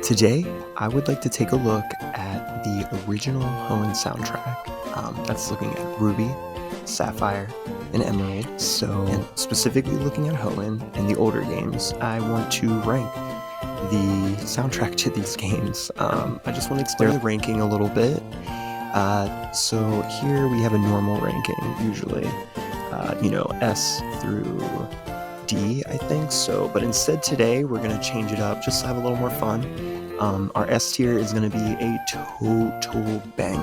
Today, I would like to take a look at the original Hoenn soundtrack. That's looking at Ruby, Sapphire, and Emerald. And specifically looking at Hoenn and the older games, I want to rank the soundtrack to these games. I just want to explore the ranking a little bit. So here we have a normal ranking, usually, S through D, I think. But instead today we're going to change it up just to have a little more fun. Our S tier is going to be a total banger.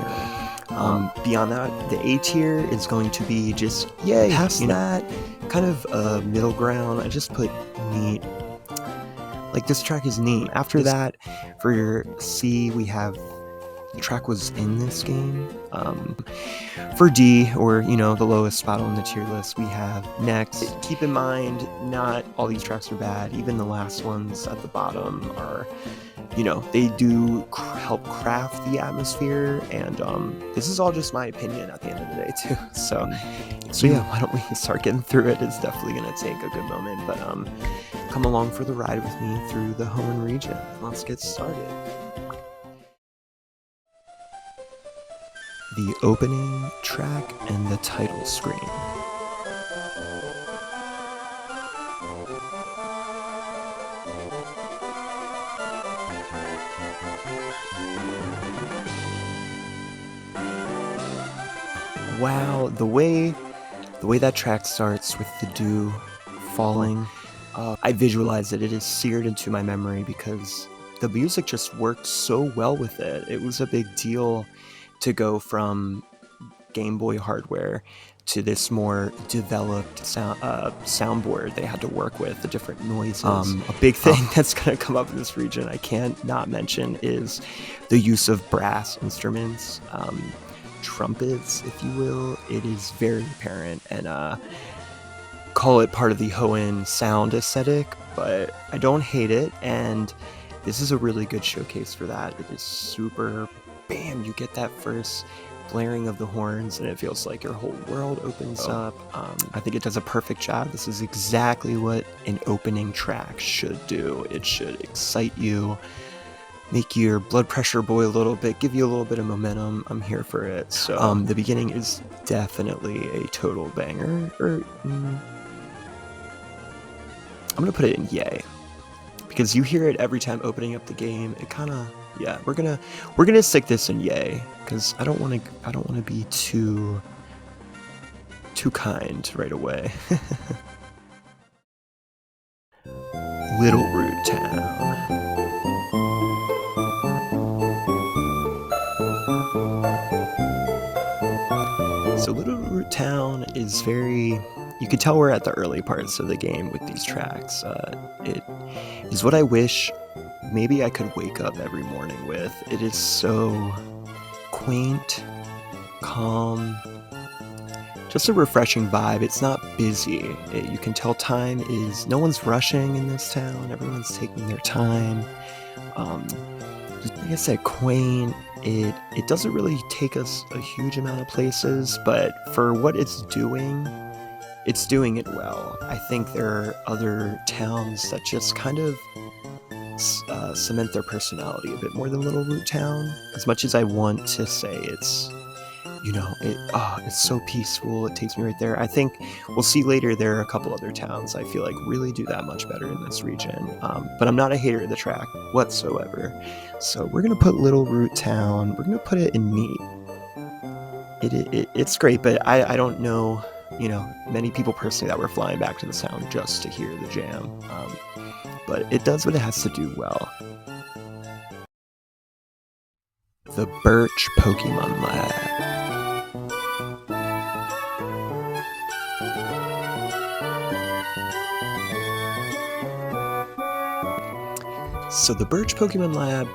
Beyond that, the A tier is going to be just yay. Past that, kind of a middle ground. I just put neat. Like, this track is neat. After that, for your C, we have the track was in this game. For D, or the lowest spot on the tier list, we have Next. Keep in mind, not all these tracks are bad. Even the last ones at the bottom are, they do help craft the atmosphere, and this is all just my opinion at the end of the day too. So yeah, why don't we start getting through it? It's definitely gonna take a good moment, but come along for the ride with me through the Hoenn region. Let's get started. The opening track and the title screen. Wow, the way that track starts with the dew falling, I visualize it. It is seared into my memory because the music just worked so well with it. It was a big deal to go from Game Boy hardware to this more developed soundboard they had to work with, the different noises. A big thing that's going to come up in this region I can't not mention is the use of brass instruments, trumpets, if you will. It is very apparent, and call it part of the Hoenn sound aesthetic, but I don't hate it, and this is a really good showcase for that. It is super, bam, you get that first blaring of the horns and it feels like your whole world opens up. I think it does a perfect job. This is exactly what an opening track should do. It should excite you, make your blood pressure boil a little bit, give you a little bit of momentum. I'm here for it. So the beginning is definitely a total banger. I'm gonna put it in yay, because you hear it every time opening up the game. It kind of, yeah, we're gonna stick this in yay, because I don't want to be too kind right away. Littleroot Town. So Littleroot Town is very, you can tell we're at the early parts of the game with these tracks. It is what I wish maybe I could wake up every morning with. It is so quaint, calm, just a refreshing vibe. It's not busy. You can tell time is, no one's rushing in this town. Everyone's taking their time. Like I said, quaint. It doesn't really take us a huge amount of places, but for what it's doing it well. I think there are other towns that just kind of cement their personality a bit more than Littleroot Town. As much as I want to say it's, it's so peaceful, it takes me right there. I think we'll see later there are a couple other towns I feel like really do that much better in this region. But I'm not a hater of the track whatsoever. So we're gonna put Littleroot Town. We're gonna put it in neat. It's great, but I don't know, many people personally that were flying back to the town just to hear the jam. But it does what it has to do well. The Birch Pokemon Lab. So the Birch Pokemon Lab,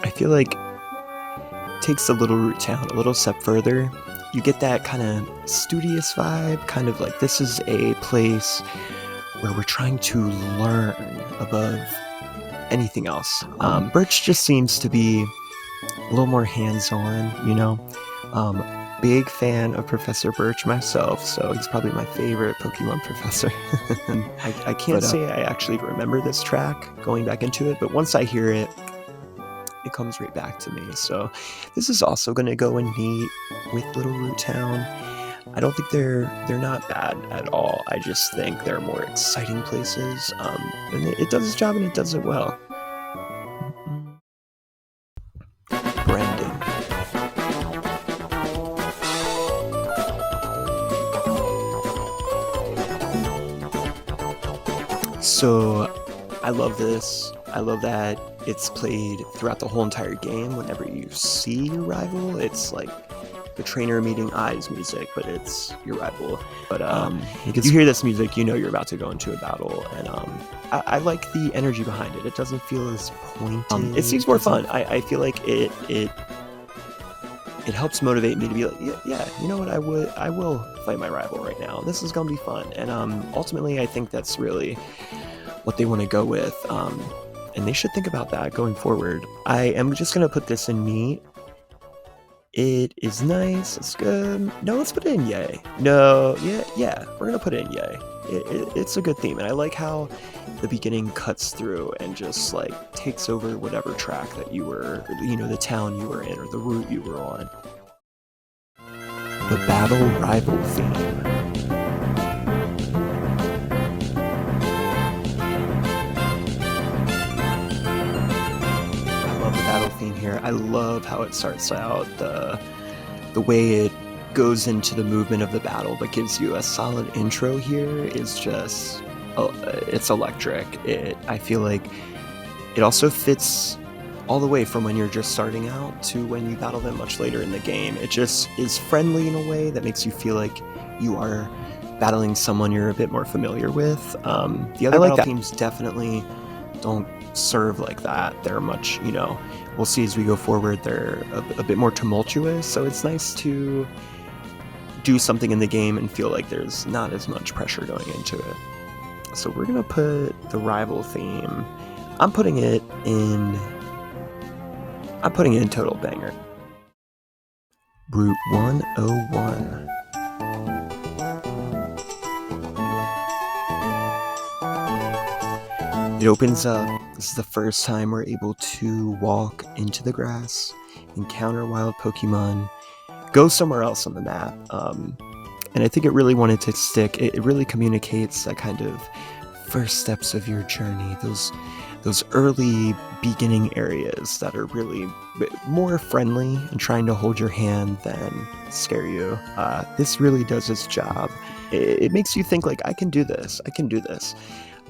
I feel like, takes the Littleroot Town a little step further. You get that kind of studious vibe, kind of like this is a place where we're trying to learn above anything else. Birch just seems to be a little more hands-on, big fan of Professor Birch myself, so he's probably my favorite Pokemon professor. I can't say I actually remember this track going back into it, but once I hear it, it comes right back to me. So this is also going to go in neat with Littleroot Town. I don't think they're not bad at all. I just think they're more exciting places, and it does its job and it does it well. Branding. So I love this. I love that it's played throughout the whole entire game. Whenever you see your rival, it's like the trainer meeting eyes music, but it's your rival. But you hear this music, you know you're about to go into a battle, and I like the energy behind it. It doesn't feel as pointed. It seems more fun. I feel like it helps motivate me to be like, yeah, you know what, I will fight my rival right now. This is gonna be fun, and ultimately I think that's really what they want to go with, and they should think about that going forward. I am just gonna put this in neat. It is nice, it's good. No, let's put it in yay. No, yeah, we're gonna put it in yay. It's a good theme, and I like how the beginning cuts through and just like takes over whatever track that you were, the town you were in or the route you were on. The battle rival theme. Theme here. I love how it starts out, the way it goes into the movement of the battle, but gives you a solid intro here is just, it's electric. I feel like it also fits all the way from when you're just starting out to when you battle them much later in the game. It just is friendly in a way that makes you feel like you are battling someone you're a bit more familiar with. The other battle themes definitely don't serve like that. They're much, we'll see as we go forward, they're a bit more tumultuous, so it's nice to do something in the game and feel like there's not as much pressure going into it. So we're gonna put the rival theme, I'm putting it in total banger. Route 101. It opens up. This is the first time we're able to walk into the grass, encounter wild Pokemon, go somewhere else on the map. And I think it really wanted to stick. It really communicates that kind of first steps of your journey, those early beginning areas that are really more friendly and trying to hold your hand than scare you. This really does its job. It makes you think like, I can do this.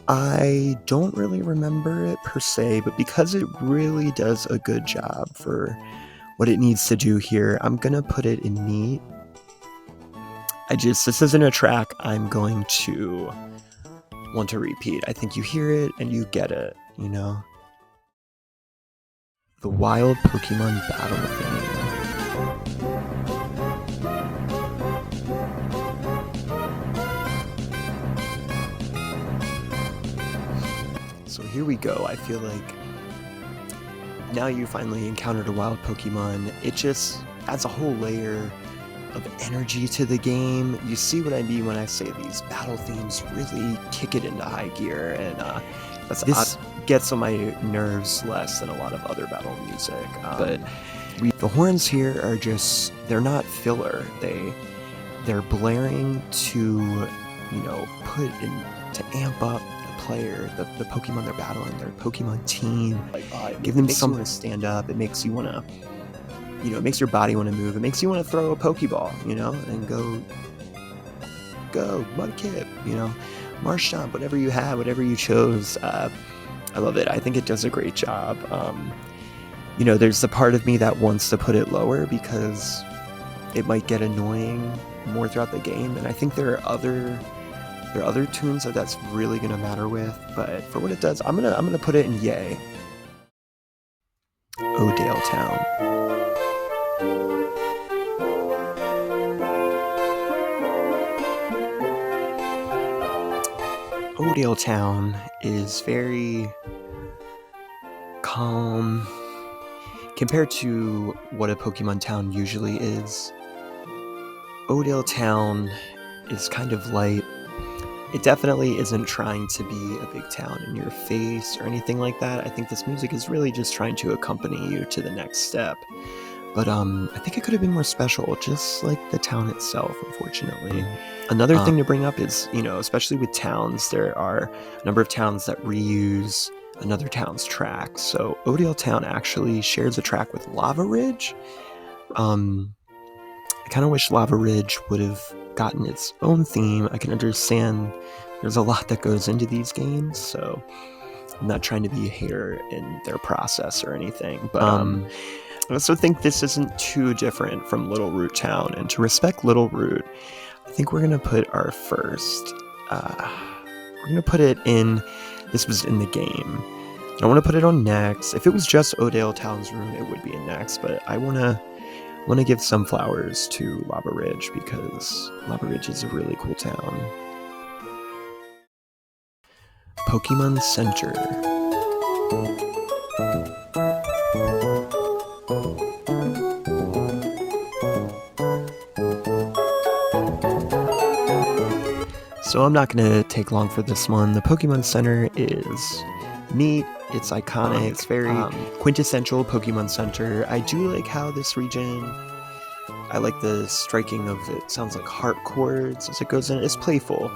I don't really remember it per se, but because it really does a good job for what it needs to do here, I'm gonna put it in neat. This isn't a track I'm going to want to repeat. I think you hear it and you get it, The wild Pokemon battle theme. So here we go. I feel like now you finally encountered a wild Pokemon. It just adds a whole layer of energy to the game. You see what I mean when I say these battle themes really kick it into high gear, and this gets on my nerves less than a lot of other battle music. But the horns here are just, they're not filler. They're blaring to, put in, to amp up player, the Pokemon they're battling, their Pokemon team, give them something to stand up. It makes you want to, it makes your body want to move. It makes you want to throw a Pokeball, and go Mudkip, Marshtomp, whatever you have, whatever you chose. I love it. I think it does a great job. There's the part of me that wants to put it lower because it might get annoying more throughout the game, and I think there are other tunes that's really gonna matter with, but for what it does, I'm gonna put it in yay. Odale Town. Odale Town is very calm compared to what a Pokemon town usually is. Odale Town is kind of light. It definitely isn't trying to be a big town in your face or anything like that. I think this music is really just trying to accompany you to the next step. But I think it could have been more special, just like the town itself, unfortunately. Another thing to bring up is, especially with towns, there are a number of towns that reuse another town's track. So Odale Town actually shares a track with Lava Ridge. I kind of wish Lava Ridge would have gotten its own theme. I can understand there's a lot that goes into these games, so I'm not trying to be a hater in their process or anything, but I also think this isn't too different from Littleroot Town, and to respect Littleroot, I think we're going to put our first, we're going to put it in, this was in the game. I want to put it on next. If it was just Odale Town's room, it would be in next, but I want to give some flowers to Lava Ridge because Lava Ridge is a really cool town. Pokemon Center. So I'm not going to take long for this one. The Pokemon Center is neat. It's iconic. It's very quintessential Pokemon Center. I do like how this region, I like the striking of it. Sounds like heart chords as it goes in. It's playful.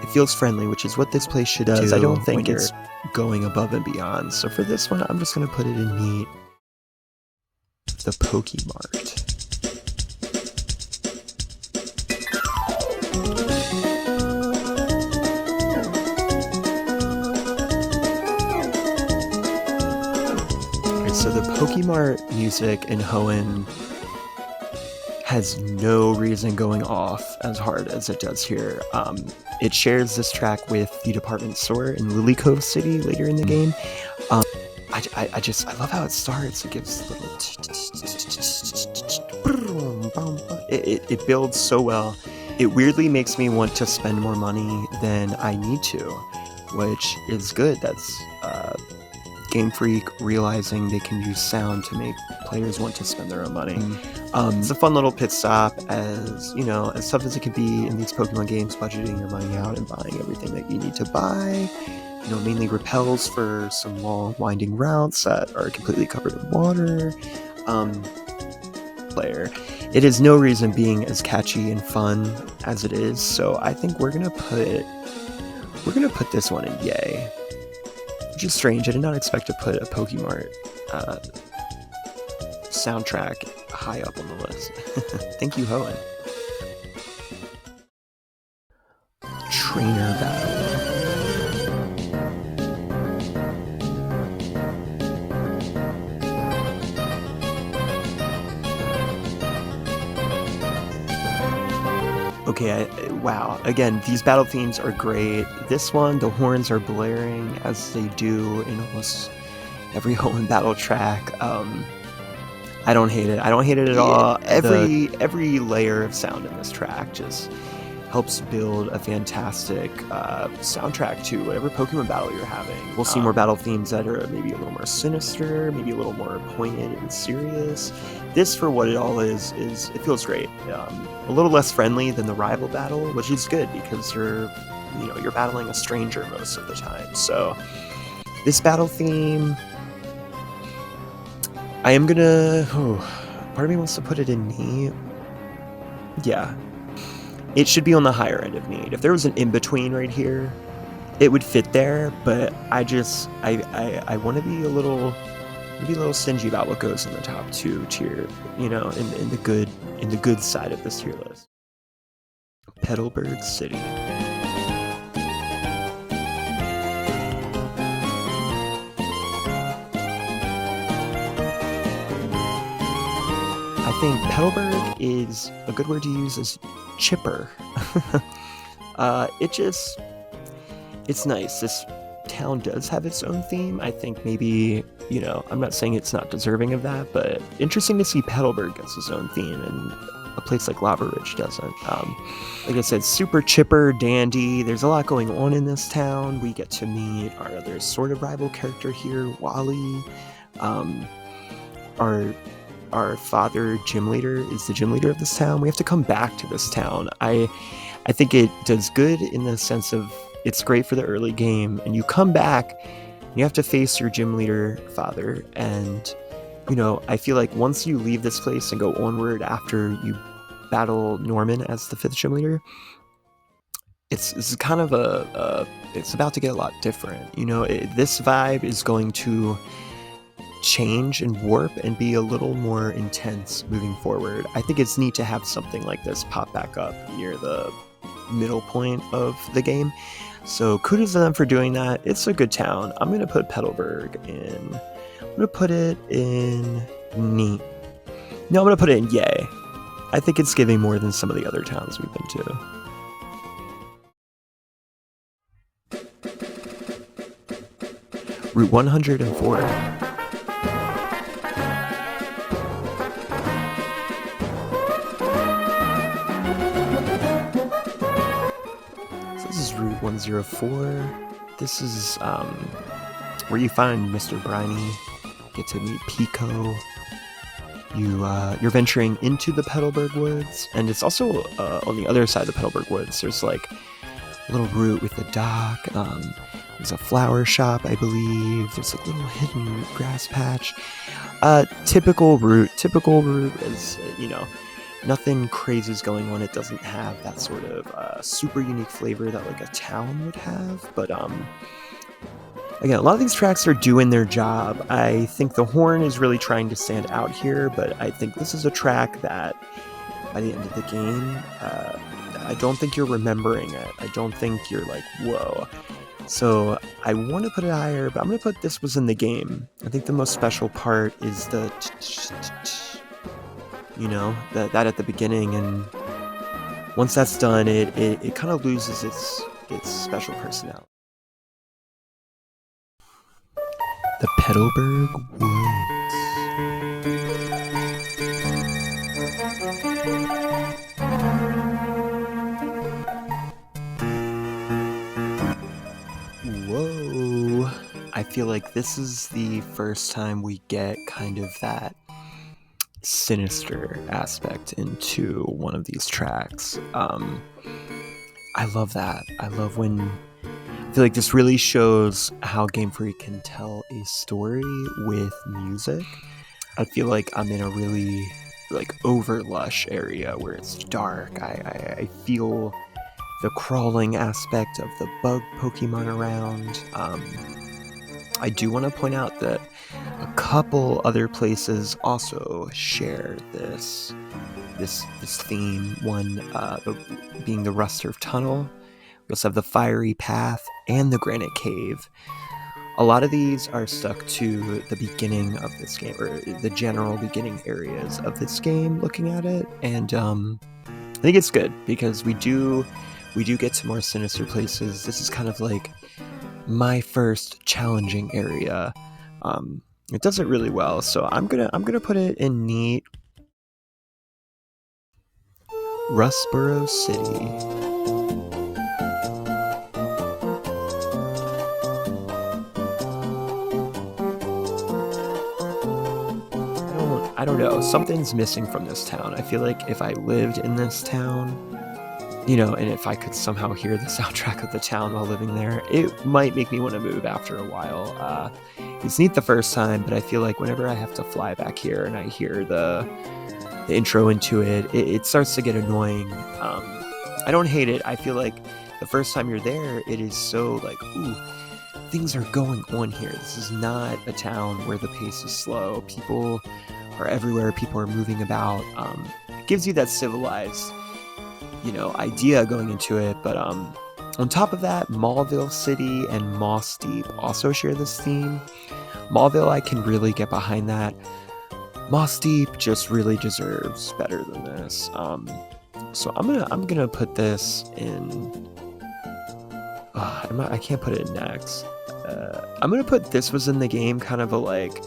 It feels friendly, which is what this place should do. I don't think it's going above and beyond. So for this one, I'm just going to put it in neat. The Pokemart. So the Pokemart music in Hoenn has no reason going off as hard as it does here. It shares this track with the department store in Lilycove City later in the game. I love how it starts. It gives little... It builds so well. It weirdly makes me want to spend more money than I need to, which is good. That's Gamefreak realizing they can use sound to make players want to spend their own money. It's a fun little pit stop, as as tough as it can be in these Pokemon games, budgeting your money out and buying everything that you need to buy. Mainly repels for some long winding routes that are completely covered in water. It has no reason being as catchy and fun as it is, so I think we're gonna put this one in yay. Which is strange. I did not expect to put a Pokemart soundtrack high up on the list. Thank you, Hoenn. Trainer battle. Okay, wow. Again, these battle themes are great. This one, the horns are blaring as they do in almost every Hoenn battle track. I don't hate it. I don't hate it at all. Every layer of sound in this track just helps build a fantastic soundtrack to whatever Pokemon battle you're having. We'll see more battle themes that are maybe a little more sinister, maybe a little more pointed and serious. This, for what it all is it feels great. A little less friendly than the rival battle, which is good because you're battling a stranger most of the time. So this battle theme, I am gonna. Part of me wants to put it in neat. Yeah. It should be on the higher end of neat. If there was an in-between right here, it would fit there, but I want to be a little stingy about what goes in the top two tier, in the good side of this tier list. Petalburg City. I think Petalburg is a good word to use as chipper. It's nice. This town does have its own theme. I think maybe, I'm not saying it's not deserving of that, but interesting to see Petalburg gets its own theme and a place like Lava Ridge doesn't. Like I said, super chipper, dandy. There's a lot going on in this town. We get to meet our other sort of rival character here, Wally. Our our father gym leader is the gym leader of this town. We have to come back to this town. I think it does good in the sense of it's great for the early game, and you come back, you have to face your gym leader father, and I feel like once you leave this place and go onward after you battle Norman as the 5th gym leader, it's kind of it's about to get a lot different. This vibe is going to change and warp and be a little more intense moving forward. I think it's neat to have something like this pop back up near the middle point of the game. So kudos to them for doing that. It's a good town. I'm going to put Petalburg in. I'm going to put it in neat. No, I'm going to put it in yay. I think it's giving more than some of the other towns we've been to. Route 104. This is Route 104. This is where you find Mr. Briny, get to meet Pico. You're venturing into the Petalburg Woods, and it's also on the other side of the Petalburg Woods. There's like a little route with the dock. There's a flower shop, I believe. There's a little hidden grass patch. Typical route is, nothing crazy is going on. It doesn't have that sort of super unique flavor that like a town would have. But again, a lot of these tracks are doing their job. I think the Hoenn is really trying to stand out here, but I think this is a track that by the end of the game, I don't think you're remembering it. I don't think you're like, whoa. So I want to put it higher, but I'm going to put this was in the game. I think the most special part is the that at the beginning, and once that's done, it kind of loses its special personality. The Petalburg Woods. Whoa. I feel like this is the first time we get kind of that sinister aspect into one of these tracks. I love that. I love when I feel like this really shows how Gamefreak can tell a story with music. I feel like I'm in a really like over lush area where it's dark. I feel the crawling aspect of the bug Pokemon around. I do want to point out that a couple other places also share this theme. One being the Rustboro Tunnel. We also have the Fiery Path and the Granite Cave. A lot of these are stuck to the beginning of this game, or the general beginning areas of this game, looking at it. And I think it's good because we do get to more sinister places. This is kind of like my first challenging area. It does it really well, so I'm gonna put it in neat. Rustboro City. I don't know. Something's missing from this town. I feel like if I lived in this town, and if I could somehow hear the soundtrack of the town while living there, it might make me want to move after a while. It's neat the first time, but I feel like whenever I have to fly back here and I hear the intro into it, it starts to get annoying. I don't hate it. I feel like the first time you're there, it is so like, ooh, things are going on here. This is not a town where the pace is slow. People are everywhere. People are moving about. It gives you that civilized, idea going into it. But on top of that, Mauville City and Moss Deep also share this theme. Mauville, I can really get behind that. Moss Deep just really deserves better than this. So I'm gonna put this in. I can't put it in next. I'm gonna put this was in the game, kind of a like.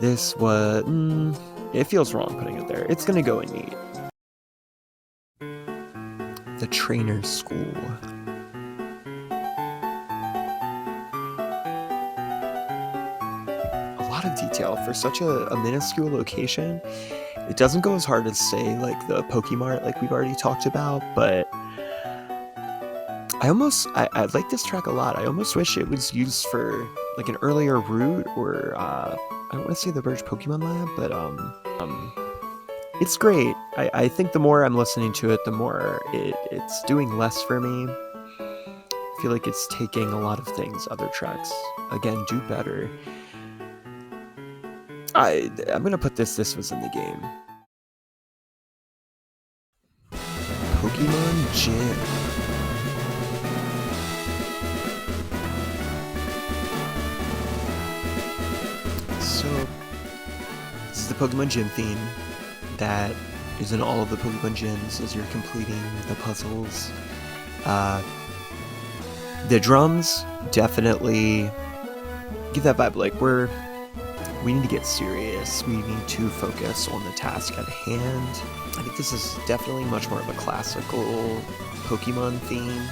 This was. It feels wrong putting it there. It's gonna go in neat. The Trainer's School. A lot lot of detail for such a minuscule location. It doesn't go as hard as, say, like the Pokemart, like we've already talked about, but I like this track a lot. I almost wish it was used for like an earlier route, or I don't want to say the Birch Pokemon Lab, but it's great. I think the more I'm listening to it, the more it's doing less for me. I feel like it's taking a lot of things other tracks, again, do better. I'm gonna put this was in the game. Pokemon Gym. So, this is the Pokemon Gym theme that is in all of the Pokemon gyms as you're completing the puzzles. The drums definitely give that vibe, like we need to get serious, we need to focus on the task at hand. I think this is definitely much more of a classical Pokemon theme.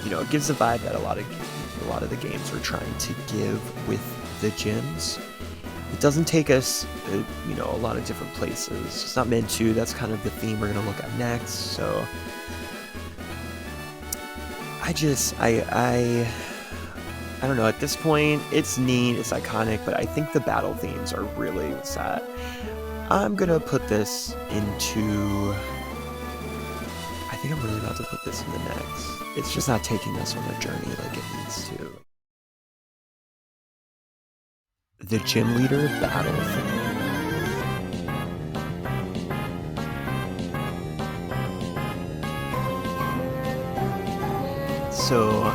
You know, it gives the vibe that a lot of the games are trying to give with the gyms. It doesn't take us, you know, a lot of different places. It's not meant to. That's kind of the theme we're gonna look at next. So, I don't know. At this point, it's neat, it's iconic, but I think the battle themes are really what's that. I'm gonna put this into. I think I'm really about to put this in the next. It's just not taking us on a journey like it needs to. The Gym Leader Battle Theme. So,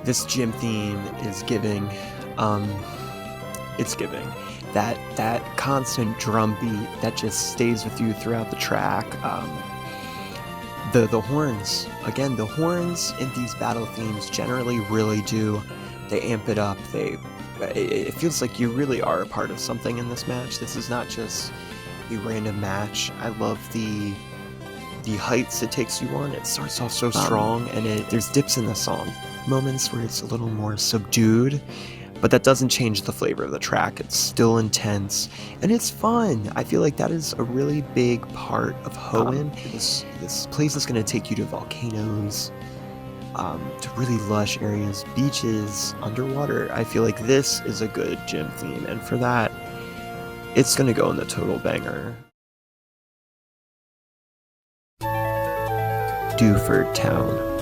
this gym theme is giving, it's giving that constant drum beat that just stays with you throughout the track. The horns, again, the horns in these battle themes generally really do, they amp it up. It feels like you really are a part of something in this match. This is not just a random match. I love the heights it takes you on. It starts off so strong, and there's dips in the song. Moments where it's a little more subdued, but that doesn't change the flavor of the track. It's still intense, and it's fun. I feel like that is a really big part of Hoenn. This place is going to take you to volcanoes, to really lush areas, beaches, underwater. I feel like this is a good gym theme, and for that, it's going to go in the total banger. Dewford Town.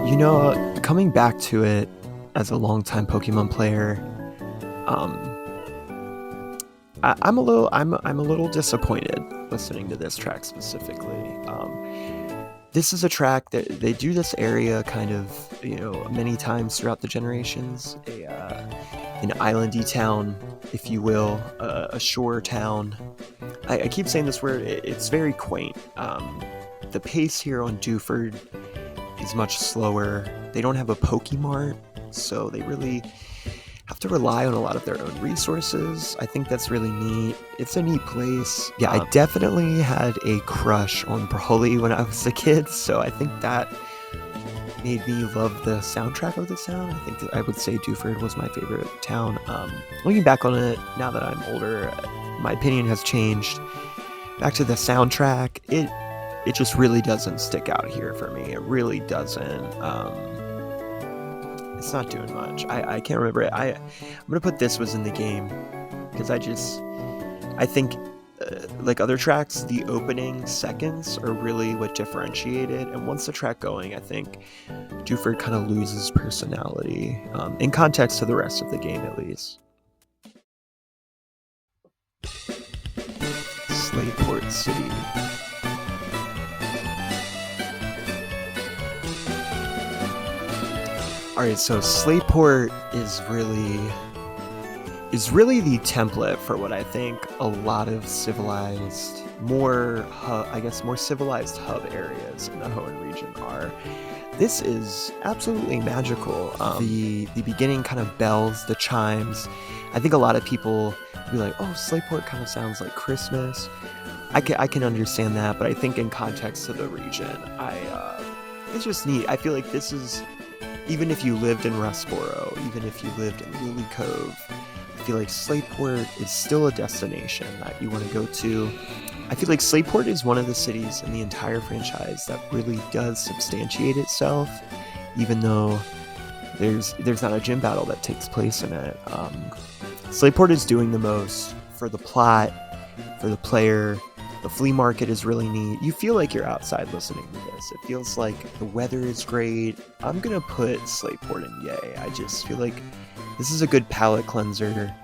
You know, coming back to it as a longtime Pokemon player, I'm a little disappointed listening to this track specifically. This is a track that they do this area kind of, you know, many times throughout the generations. An islandy town, if you will, a shore town. I keep saying this word, it's very quaint. The pace here on Dewford is much slower. They don't have a Pokemart, so they really have to rely on a lot of their own resources. I think that's really neat. It's a neat place. Yeah, I definitely had a crush on Brawly when I was a kid, so I think that made me love the soundtrack of the town. I think that I would say Dewford was my favorite town. Looking back on it, now that I'm older, my opinion has changed. Back to the soundtrack, it just really doesn't stick out here for me. It really doesn't. It's not doing much. I can't remember it. I'm gonna put this was in the game because I think like other tracks, the opening seconds are really what differentiate it, and once the track going, I think Dewford kind of loses personality in context to the rest of the game, at least. Slateport City. Alright, so Slateport is really the template for what I think a lot of civilized, more civilized hub areas in the Hoenn region are. This is absolutely magical. The beginning kind of bells, the chimes. I think a lot of people be like, oh, Slateport kind of sounds like Christmas. I can understand that, but I think in context of the region, it's just neat. I feel like this is, even if you lived in Rustboro, even if you lived in Lilycove, I feel like Slateport is still a destination that you want to go to. I feel like Slateport is one of the cities in the entire franchise that really does substantiate itself, even though there's not a gym battle that takes place in it. Slateport is doing the most for the plot, for the player. The flea market is really neat. You feel like you're outside listening to this. It feels like the weather is great. I'm gonna put Slateport in yay. I just feel like this is a good palate cleanser.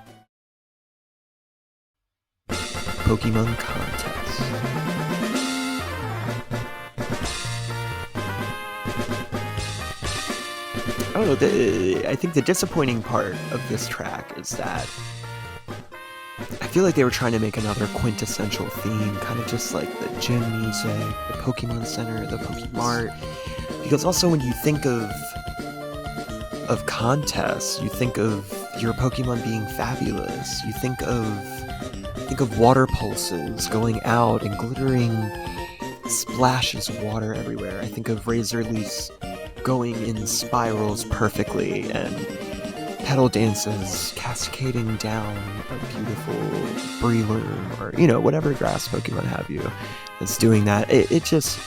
Pokemon contest. I don't know, I think the disappointing part of this track is that I feel like they were trying to make another quintessential theme, kind of just like the gym music, the Pokemon Center, the Pokemart. Because also when you think of contests, you think of your Pokemon being fabulous. You think of water pulses going out and glittering splashes of water everywhere. I think of Razor Leafs going in spirals perfectly, and petal dances cascading down a beautiful Breloom, or, you know, whatever grass Pokemon have you that's doing that. It just,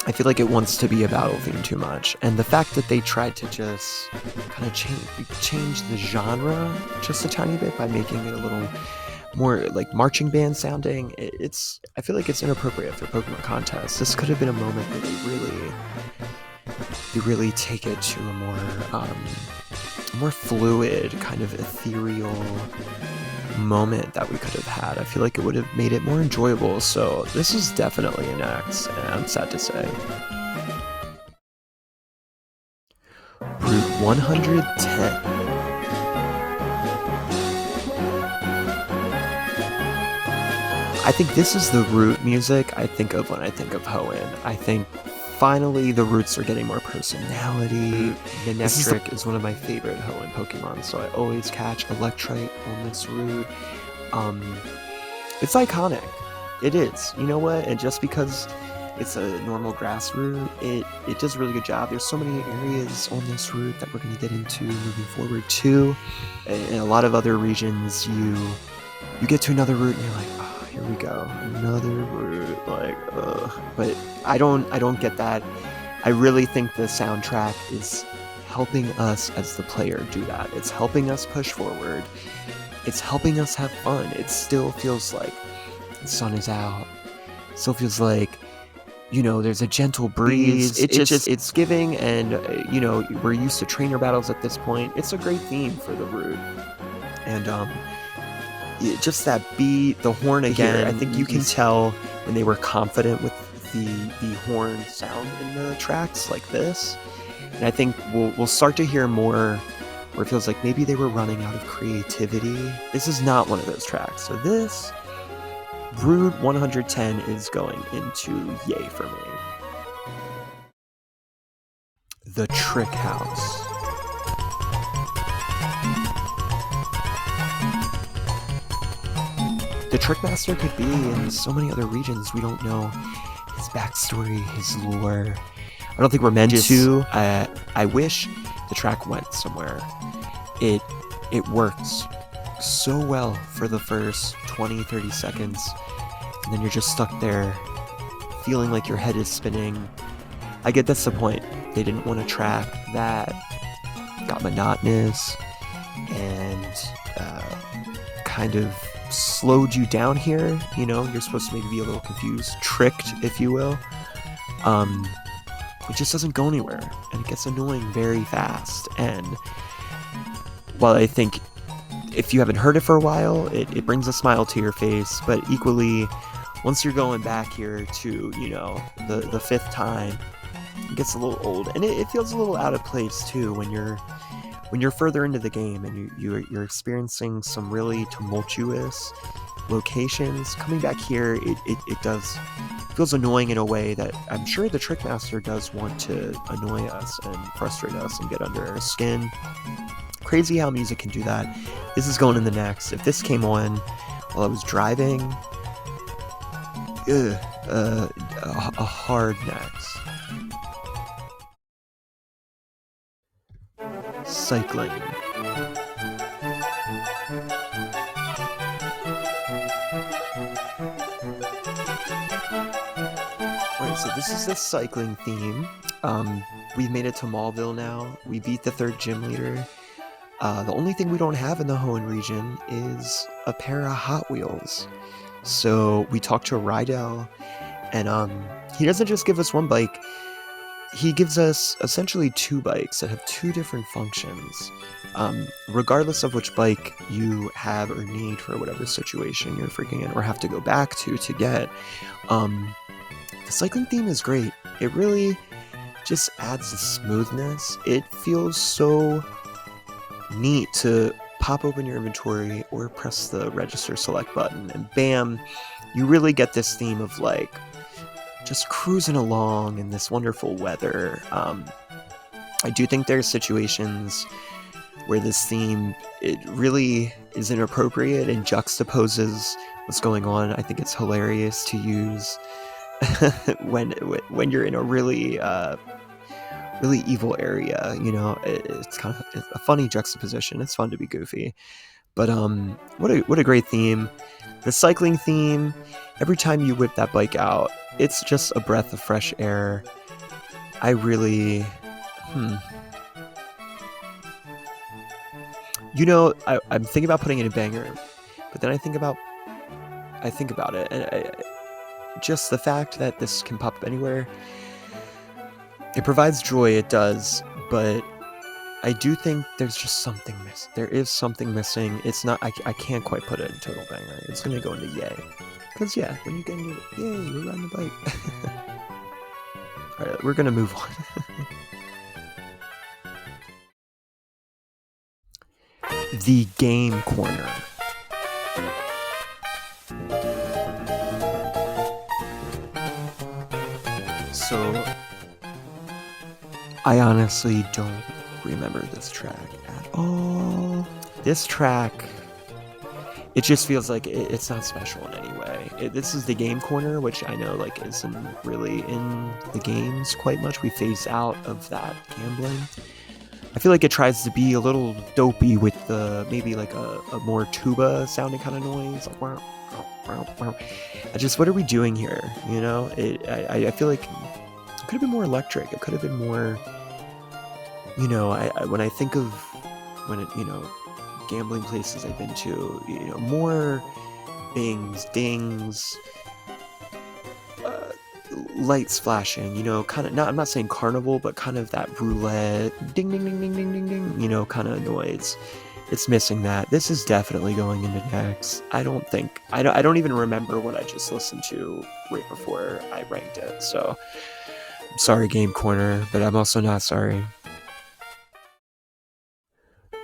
I feel like it wants to be a battle theme too much, and the fact that they tried to just kind of change the genre just a tiny bit by making it a little more like marching band sounding, I feel like it's inappropriate for Pokemon contests. This could have been a moment where they really take it to a more fluid, kind of ethereal moment that we could have had. I feel like it would have made it more enjoyable. So this is definitely an X, and I'm sad to say. Route 110. I think this is the route music I think of when I think of Hoenn. I think finally the routes are getting more personality. Manectric is one of my favorite Hoenn Pokemon, so I always catch Electrite on this route. It's iconic. It is. You know what? And just because it's a normal grass route, it does a really good job. There's so many areas on this route that we're going to get into moving forward too. In a lot of other regions, you get to another route and you're like, oh, here we go, another route, like, ugh. But I don't get that. I really think the soundtrack is helping us as the player do that. It's helping us push forward. It's helping us have fun. It still feels like the sun is out. It still feels like, you know, there's a gentle breeze. It's giving, and you know, we're used to trainer battles at this point. It's a great theme for the route. And just that beat, the horn again. I think you can tell when they were confident with the horn sound in the tracks like this. And I think we'll start to hear more where it feels like maybe they were running out of creativity. This is not one of those tracks. So this Route 110 is going into yay for me. The Trick House. The Trickmaster could be in so many other regions. We don't know his backstory, his lore. I don't think we're meant to. I wish the track went somewhere. It works so well for the first 20-30 seconds, and then you're just stuck there feeling like your head is spinning. I get that's the point. They didn't want a track that got monotonous and kind of slowed you down here. You know, you're supposed to maybe be a little confused, tricked, if you will. It just doesn't go anywhere, and it gets annoying very fast. And while I think if you haven't heard it for a while, it brings a smile to your face, but equally, once you're going back here to, you know, the fifth time, it gets a little old, and it feels a little out of place too when you're further into the game and you're experiencing some really tumultuous locations. Coming back here, it feels annoying in a way that I'm sure the Trickmaster does want to annoy us and frustrate us and get under our skin. Crazy how music can do that. This is going in the next. If this came on while I was driving, a hard next. Cycling. Alright, so this is the cycling theme. We've made it to Mallville now. We beat the 3rd gym leader. The only thing we don't have in the Hoenn region is a pair of Hot Wheels. So we talked to Rydell, and he doesn't just give us one bike. He gives us essentially 2 bikes that have 2 different functions. Regardless of which bike you have or need for whatever situation you're freaking in or have to go back to get. The cycling theme is great. It really just adds a smoothness. It feels so neat to pop open your inventory or press the register select button, and bam, you really get this theme of like just cruising along in this wonderful weather. I do think there are situations where this theme, it really is inappropriate and juxtaposes what's going on. I think it's hilarious to use when you're in a really evil area, you know. It's kind of a funny juxtaposition. It's fun to be goofy, but what a great theme. The cycling theme, every time you whip that bike out, it's just a breath of fresh air. I really you know, I'm thinking about putting in a banger, but then I think about it, and just the fact that this can pop up anywhere, it provides joy, it does, but I do think there's just something missing. There is something missing. It's not, I can't quite put it in total banger. It's gonna go into yay. Because yeah, when you get into yay, we're riding the bike. Alright, we're gonna move on. The game corner. So, I honestly don't remember this track at all. This track, it just feels like it's not special in any way. This is the game corner, which I know like isn't really in the games quite much. We phased out of that gambling. I feel like it tries to be a little dopey with the maybe like a more tuba sounding kind of noise. Like, wow, wow, wow. What are we doing here? You know, I feel like it could have been more electric. It could have been more, you know, when I think of gambling places I've been to, you know, more bings, dings, lights flashing, you know, kind of, I'm not saying carnival, but kind of that roulette, ding, ding, ding, ding, ding, ding, ding, you know, kind of noise. It's missing that. This is definitely going into next. I don't even remember what I just listened to right before I ranked it. So I'm sorry, Game Corner, but I'm also not sorry.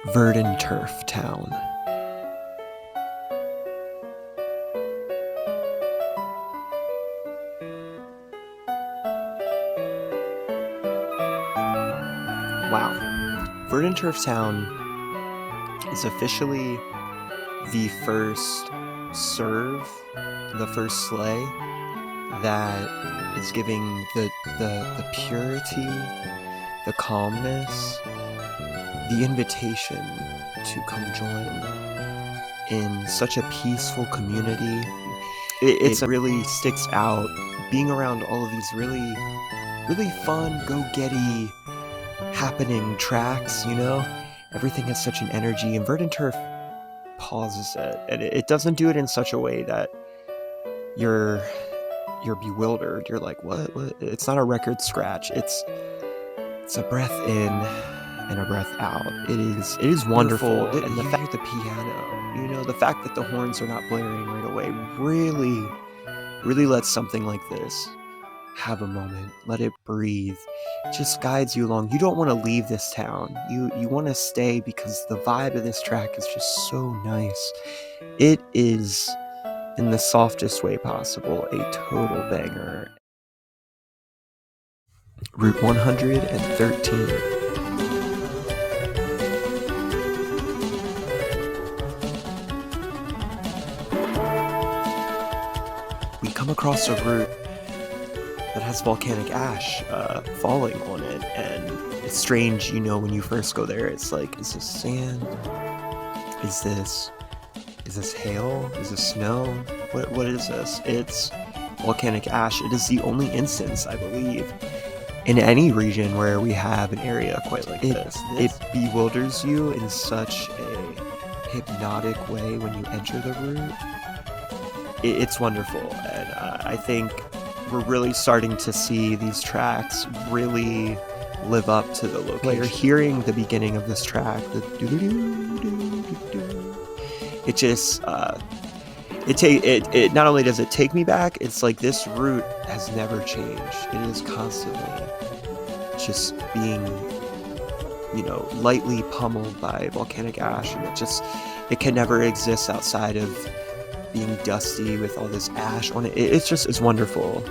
Verdanturf Town. Wow. Verdanturf Town is officially the first serve, the first sleigh that is giving the purity, the calmness, the invitation to come join in such a peaceful community. It really sticks out, being around all of these really, really fun, go-getty happening tracks, you know? Everything has such an energy, and Verdanturf pauses it, and it doesn't do it in such a way that you're bewildered. You're like, what? It's not a record scratch. It's a breath in and a breath out. It is wonderful. And the fact that the piano, you know, the fact that the horns are not blaring right away really lets something like this have a moment. Let it breathe. It just guides you along. You don't want to leave this town. You want to stay because the vibe of this track is just so nice. It is, in the softest way possible, a total banger. Route 113. we come across a route that has volcanic ash falling on it, and it's strange, when you first go there, it's like, is this sand? Is this hail? Is this snow? What is this? It's volcanic ash. It is the only instance, I believe, in any region where we have an area quite like this. It bewilders you in such a hypnotic way when you enter the route. It's wonderful, and I think we're really starting to see these tracks really live up to the location. You're hearing the beginning of this track, the doo-doo-doo-doo-doo-doo. It just it not only does it take me back, it's like this route has never changed. It is constantly just being lightly pummeled by volcanic ash, and it can never exist outside of being dusty with all this ash on it. It's wonderful.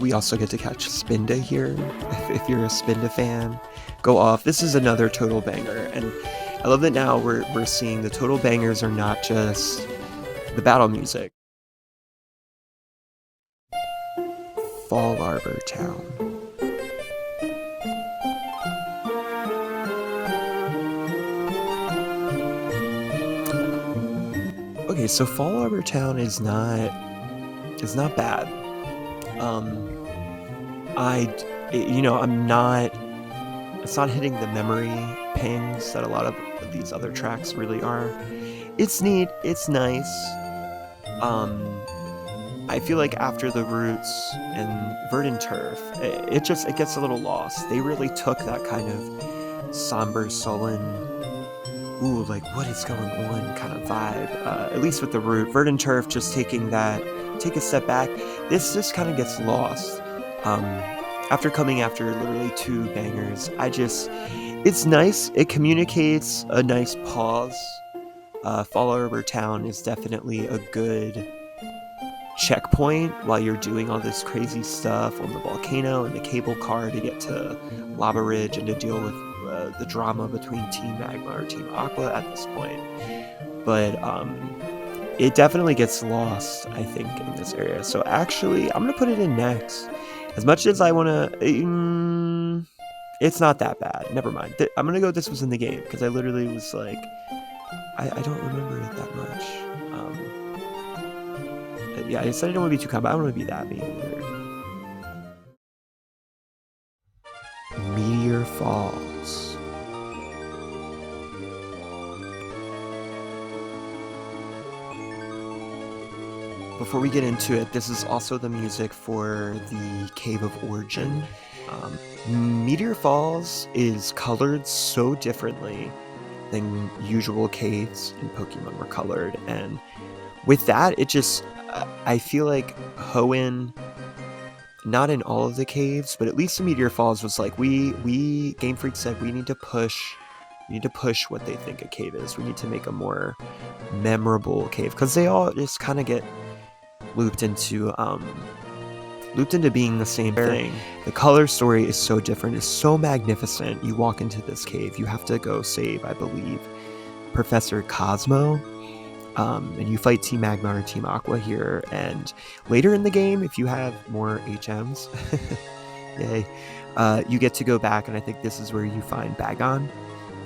We also get to catch Spinda here. If you're a Spinda fan, go off. This is another total banger, and I love that now we're seeing the total bangers are not just the battle music. Fallarbor Town. Okay, so Fallarbor Town is not bad. It's not hitting the memory pings that a lot of these other tracks really are. It's neat, it's nice. I feel like after the routes and Verdanturf, it gets a little lost. They really took that kind of somber, sullen, ooh, like what is going on kind of vibe, at least with the route. Verdanturf just take a step back. This just kind of gets lost. After coming after literally 2 bangers, it's nice. It communicates a nice pause. Fallarbor Town is definitely a good checkpoint while you're doing all this crazy stuff on the volcano and the cable car to get to Lava Ridge and to deal with the drama between Team Magma or Team Aqua at this point. But it definitely gets lost, I think, in this area. So actually, I'm going to put it in next. As much as I want to... it's not that bad. Never mind. I'm going to go This Was in the Game, because I literally was like... I don't remember it that much. Yeah, I said I don't want to be too kind, but I don't want to be that mean either. Meteor Falls. Before we get into it, this is also the music for the Cave of Origin. Meteor Falls is colored so differently than usual caves in Pokemon were colored, and with that, I feel like Hoenn, not in all of the caves, but at least in Meteor Falls, was like, Gamefreak said we need to push what they think a cave is. We need to make a more memorable cave, because they all just kind of get looped into being the same thing. The color story is so different, it's so magnificent. You walk into this cave, you have to go save, I believe, Professor Cosmo, and you fight Team Magma or Team Aqua here, and later in the game, if you have more HMs, yay, you get to go back, and I think this is where you find Bagon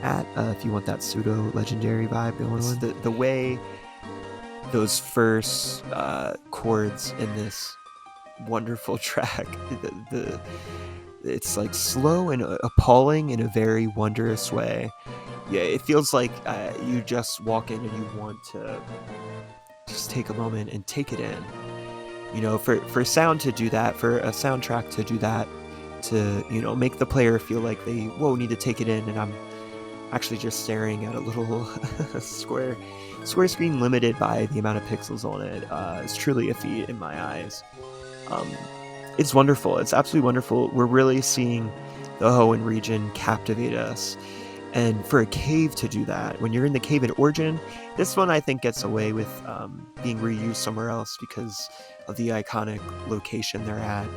at, if you want that pseudo legendary vibe going on. The way those first chords in this wonderful track, it's like slow and appalling in a very wondrous way. Yeah, it feels like you just walk in and you want to just take a moment and take it in. For sound to do that, for a soundtrack to do that, to make the player feel like they need to take it in, and I'm actually just staring at a little square screen limited by the amount of pixels on it. It's truly a feat in my eyes. It's wonderful. It's absolutely wonderful. We're really seeing the Hoenn region captivate us. And for a cave to do that, when you're in the cave at Origin, this one I think gets away with being reused somewhere else because of the iconic location they're at.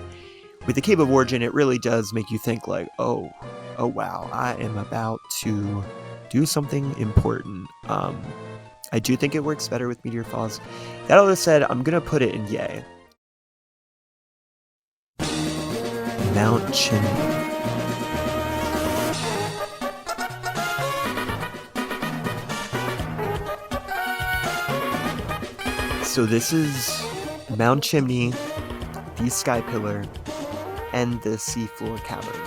With the Cave of Origin, it really does make you think like, oh wow, I am about to do something important. I I do think it works better with Meteor Falls. That all said, I'm gonna put it in yay. Mount Chimney. So this is Mount Chimney, the Sky Pillar, and the Seafloor Cavern.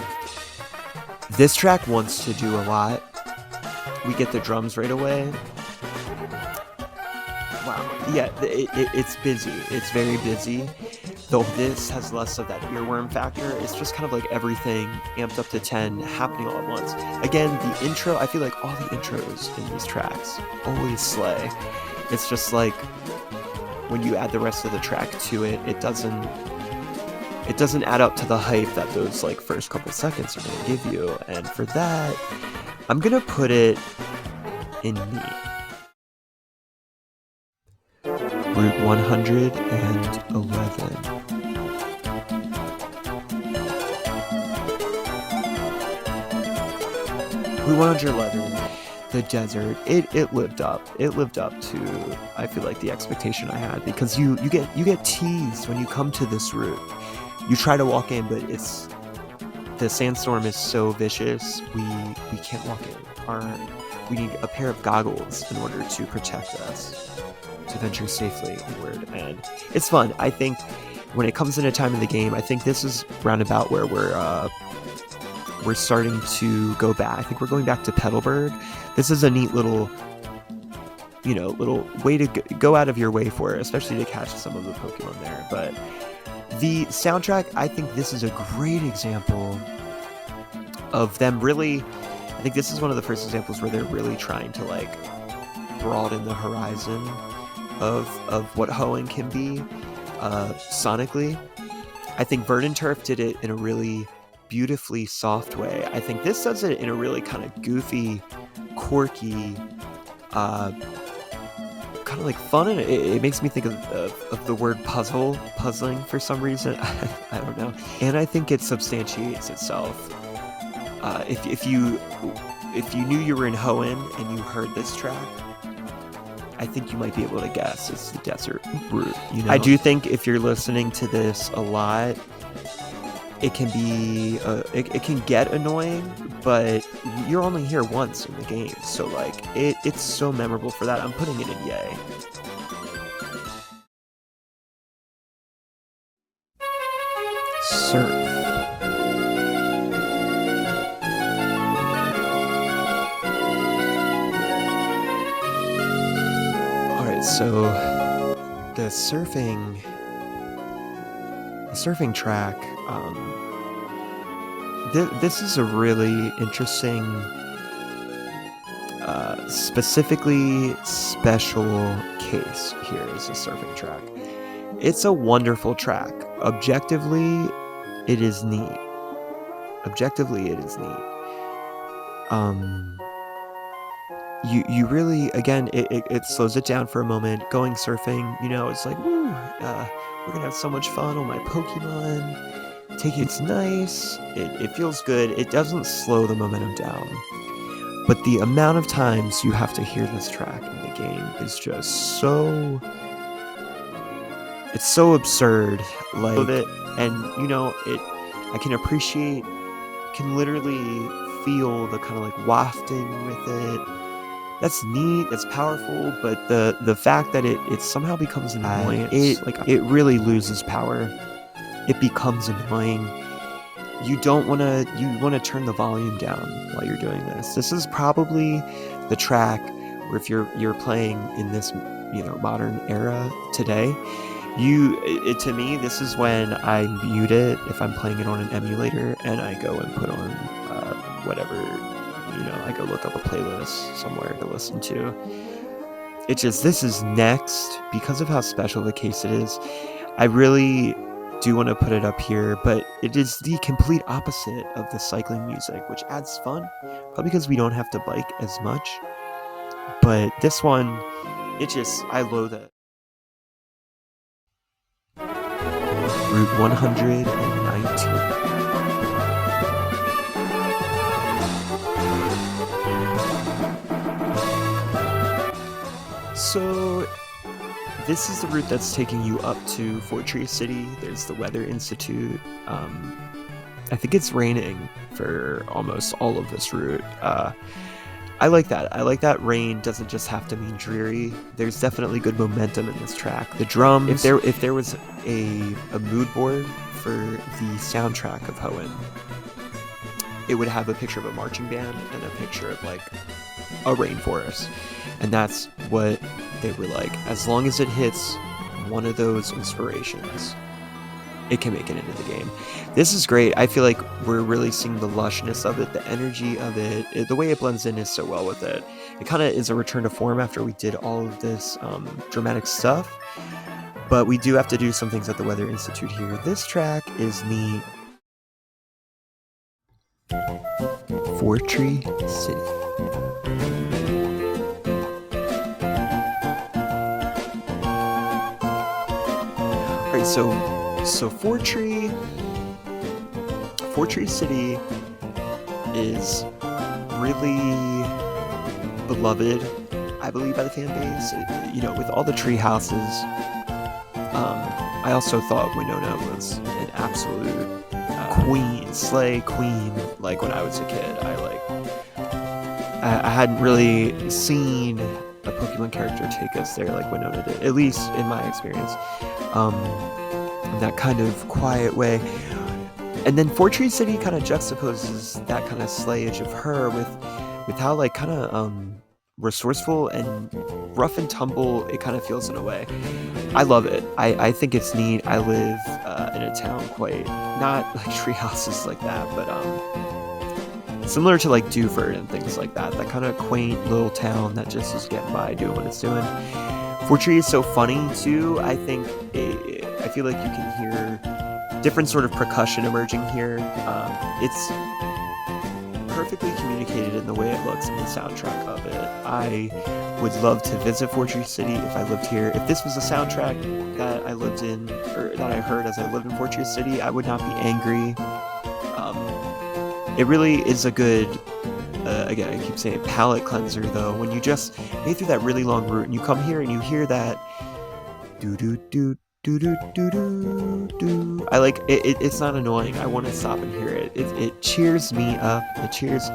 This track wants to do a lot. We get the drums right away. Wow. Yeah, it's busy. It's very busy. Though this has less of that earworm factor. It's just kind of like everything amped up to 10 happening all at once. Again, the intro, I feel like all the intros in these tracks always slay. It's just like when you add the rest of the track to it, it doesn't add up to the hype that those like first couple seconds are going to give you. And for that, I'm going to put it in neat. Route 111. Route 111. The desert, it lived up. It lived up to, I feel like, the expectation I had, because you get teased when you come to this route. You try to walk in, but the sandstorm is so vicious. We can't walk in. We need a pair of goggles in order to protect us, to venture safely inward. And it's fun. I think when it comes in a time in the game, I think this is roundabout where we're starting to go back. I think we're going back to Petalburg. This is a neat little way to go out of your way for it, especially to catch some of the Pokemon there. But the soundtrack, I think this is a great example of them really, I think this is one of the first examples where they're really trying to like broaden the horizon of what Hoenn can be sonically. I think Verdanturf did it in a really beautifully soft way. I think this does it in a really kind of goofy, quirky, kind of like fun, and it makes me think of the word puzzling for some reason. I don't know. And I think it substantiates itself. If you knew you were in Hoenn and you heard this track, I think you might be able to guess it's the desert route. You know, I do think if you're listening to this a lot, it can be it can get annoying, but you're only here once in the game, so like it's so memorable for that. I'm putting it in yay. Surf. Alright, so the surfing track, this is a really interesting, specifically special case here is a surfing track. It's a wonderful track. Objectively, it is neat. You really, again, it slows it down for a moment. Going surfing, it's like, woo, we're gonna have so much fun on my Pokemon. It's nice, it feels good. It doesn't slow the momentum down. But the amount of times you have to hear this track in the game is just so... It's so absurd. Like, and I can appreciate, can literally feel the kind of like wafting with it. That's neat, that's powerful, but the fact that it somehow becomes annoying, it really loses power. It becomes annoying. You want to turn the volume down while you're doing this. This is probably the track where if you're playing in this modern era today, to me, this is when I mute it if I'm playing it on an emulator, and I go and put on whatever, I go look up a playlist somewhere to listen to. This is next, because of how special the case it is. I really do want to put it up here, but it is the complete opposite of the cycling music, which adds fun, probably because we don't have to bike as much. But this one, I loathe it. Route 119. So this is the route that's taking you up to Fortree City. There's the Weather Institute. I think it's raining for almost all of this route. I like that. I like that rain doesn't just have to mean dreary. There's definitely good momentum in this track. The drums, if there was a mood board for the soundtrack of Hoenn, it would have a picture of a marching band and a picture of like a rainforest. And that's what they were like. As long as it hits one of those inspirations, it can make it into the game. This is great. I feel like we're really seeing the lushness of it, the energy of it, the way it blends in is so well with it. It kind of is a return to form after we did all of this dramatic stuff, but we do have to do some things at the Weather Institute here. This track is neat. Fortree City. Alright, so Fortree City is really beloved, I believe, by the fan base. You know, with all the tree houses. I also thought Winona was an absolute queen, slay queen. Like when I was a kid, I hadn't really seen a Pokemon character take us there like Winona did, at least in my experience. In that kind of quiet way. And then Fortree City kind of juxtaposes that kind of slayage of her with how like kind of resourceful and rough and tumble it kind of feels in a way. I love it. I think it's neat. I live in a town quite, not like tree houses like that, but similar to like Dewford and things like that. That kind of quaint little town that just is getting by doing what it's doing. Fortree is so funny too. I think I feel like you can hear different sort of percussion emerging here. It's perfectly communicated in the way it looks in the soundtrack of it. I would love to visit Fortree City if I lived here. If this was a soundtrack that I lived in, or that I heard as I lived in Fortree City, I would not be angry. It really is a good, again, I keep saying palate cleanser though, when you just made through that really long route and you come here and you hear that do-do-do, do-do-do-do-do. I like it, it's not annoying. I want to stop and hear it. It cheers me up. It cheers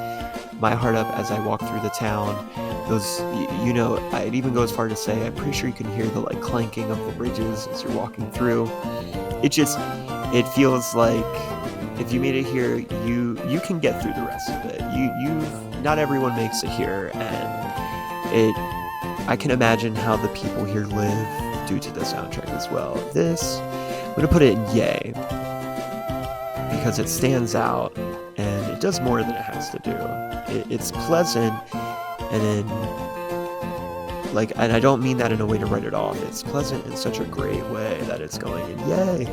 my heart up as I walk through the town. Those, you know, I'd even go as far to say I'm pretty sure you can hear the like clanking of the bridges as you're walking through. It feels like if you made it here, you can get through the rest of it. Not everyone makes it here, and I can imagine how the people here live due to the soundtrack as well. This, I'm gonna put it in yay because it stands out and it does more than it has to do. It's pleasant, and then and I don't mean that in a way to write it off. It's pleasant in such a great way that it's going in yay.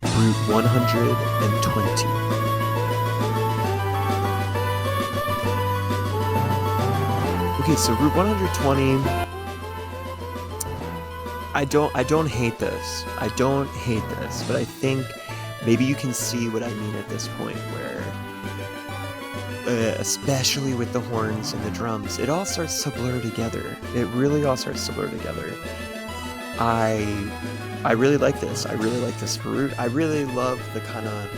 Route 120. Okay, so Route 120. I don't hate this. I don't hate this, but I think maybe you can see what I mean at this point, where especially with the horns and the drums, it all starts to blur together. It really all starts to blur together. I really like this. I really like this route. I really love the kind of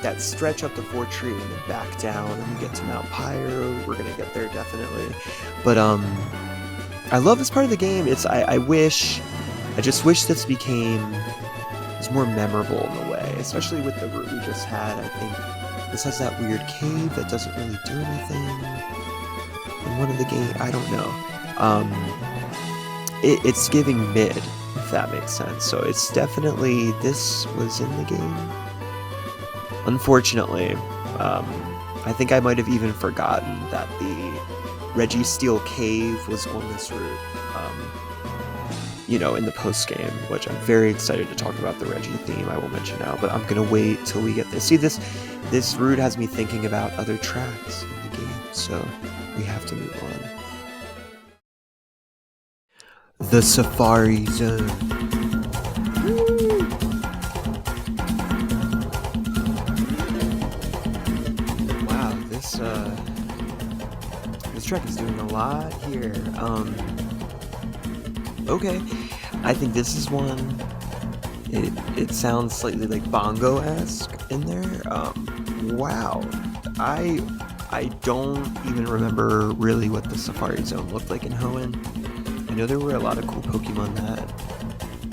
that stretch up to Fortree and then back down and we get to Mount Pyre. We're gonna get there definitely. But I love this part of the game. I just wish this was more memorable in a way, especially with the route we just had. I think this has that weird cave that doesn't really do anything in one of the game. I don't know. It's giving mid, if that makes sense. So it's definitely, this was in the game. Unfortunately, I think I might have even forgotten that the Regi Steel Cave was on this route, in the post-game, which I'm very excited to talk about the Regi theme, I will mention now, but I'm going to wait till we get this. See, this route has me thinking about other tracks in the game, so we have to move on. The Safari Zone. This track is doing a lot here. Okay. I think this is one. It sounds slightly like bongo-esque in there. Wow. I don't even remember really what the Safari Zone looked like in Hoenn. I know there were a lot of cool Pokemon that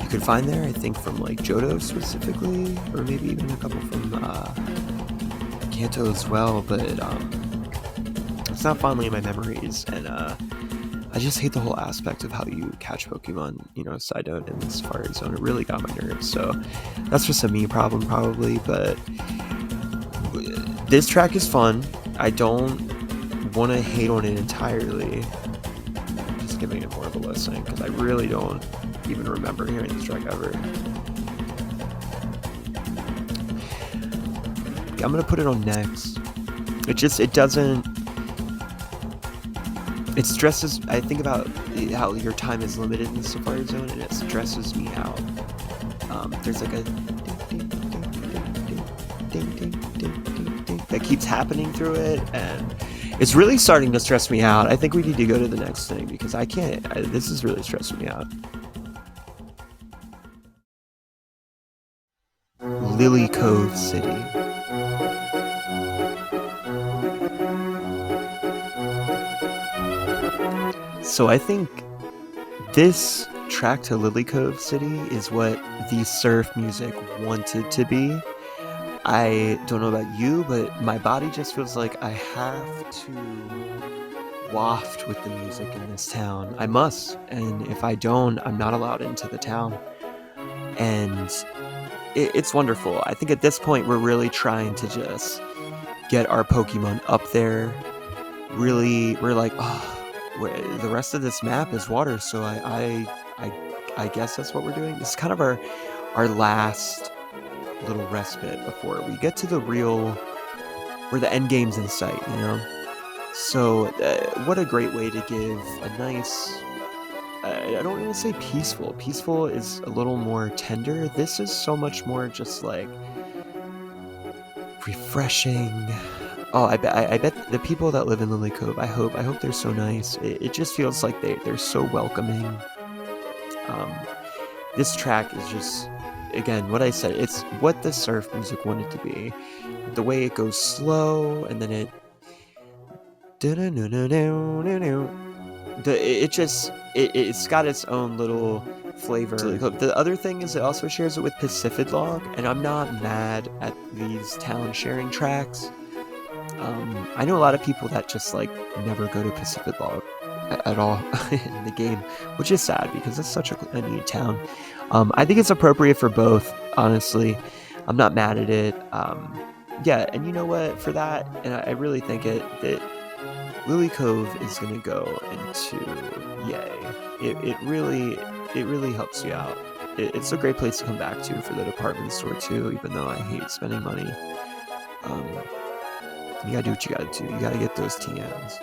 you could find there, I think from like Johto specifically, or maybe even a couple from Kanto as well, but it's not fondly in my memories, and I just hate the whole aspect of how you catch Pokemon, you know, side note in the Safari Zone. It really got my nerves, so that's just a me problem probably, but this track is fun. I don't want to hate on it entirely. Just giving it more of a listen, because I really don't even remember hearing this track ever. I'm going to put it on next. It doesn't... It stresses... I think about how your time is limited in the Safari Zone, and it stresses me out. There's like a... that keeps happening through it, and it's really starting to stress me out. I think we need to go to the next thing, because I can't... this is really stressing me out. Lilycove City. So I think this track to Lilycove City is what the surf music wanted to be. I don't know about you, but my body just feels like I have to waft with the music in this town. I must, and if I don't, I'm not allowed into the town. And it's wonderful. I think at this point we're really trying to just get our Pokemon up there. Really, we're like, oh, the rest of this map is water, so I guess that's what we're doing. This is kind of our last little respite before we get to the real, where the end game's in sight, you know? So what a great way to give a nice, I don't want to say peaceful. Peaceful is a little more tender. This is so much more just like refreshing. Oh, I bet the people that live in Lilycove, I hope they're so nice. It just feels like they're so welcoming. This track is just, again, what I said, it's what the surf music wanted to be. The way it goes slow, and then it's got its own little flavor. The other thing is it also shares it with Pacific-Log, and I'm not mad at these town sharing tracks. I know a lot of people that just like never go to Pacific-Log at all in the game, which is sad because it's such a neat town. I think it's appropriate for both, honestly. I'm not mad at it. Yeah, and you know what? For that, and I really think that Lilycove is going to go into yay. It really helps you out. It's a great place to come back to for the department store too, even though I hate spending money. You gotta do what you gotta do. You gotta get those TMs.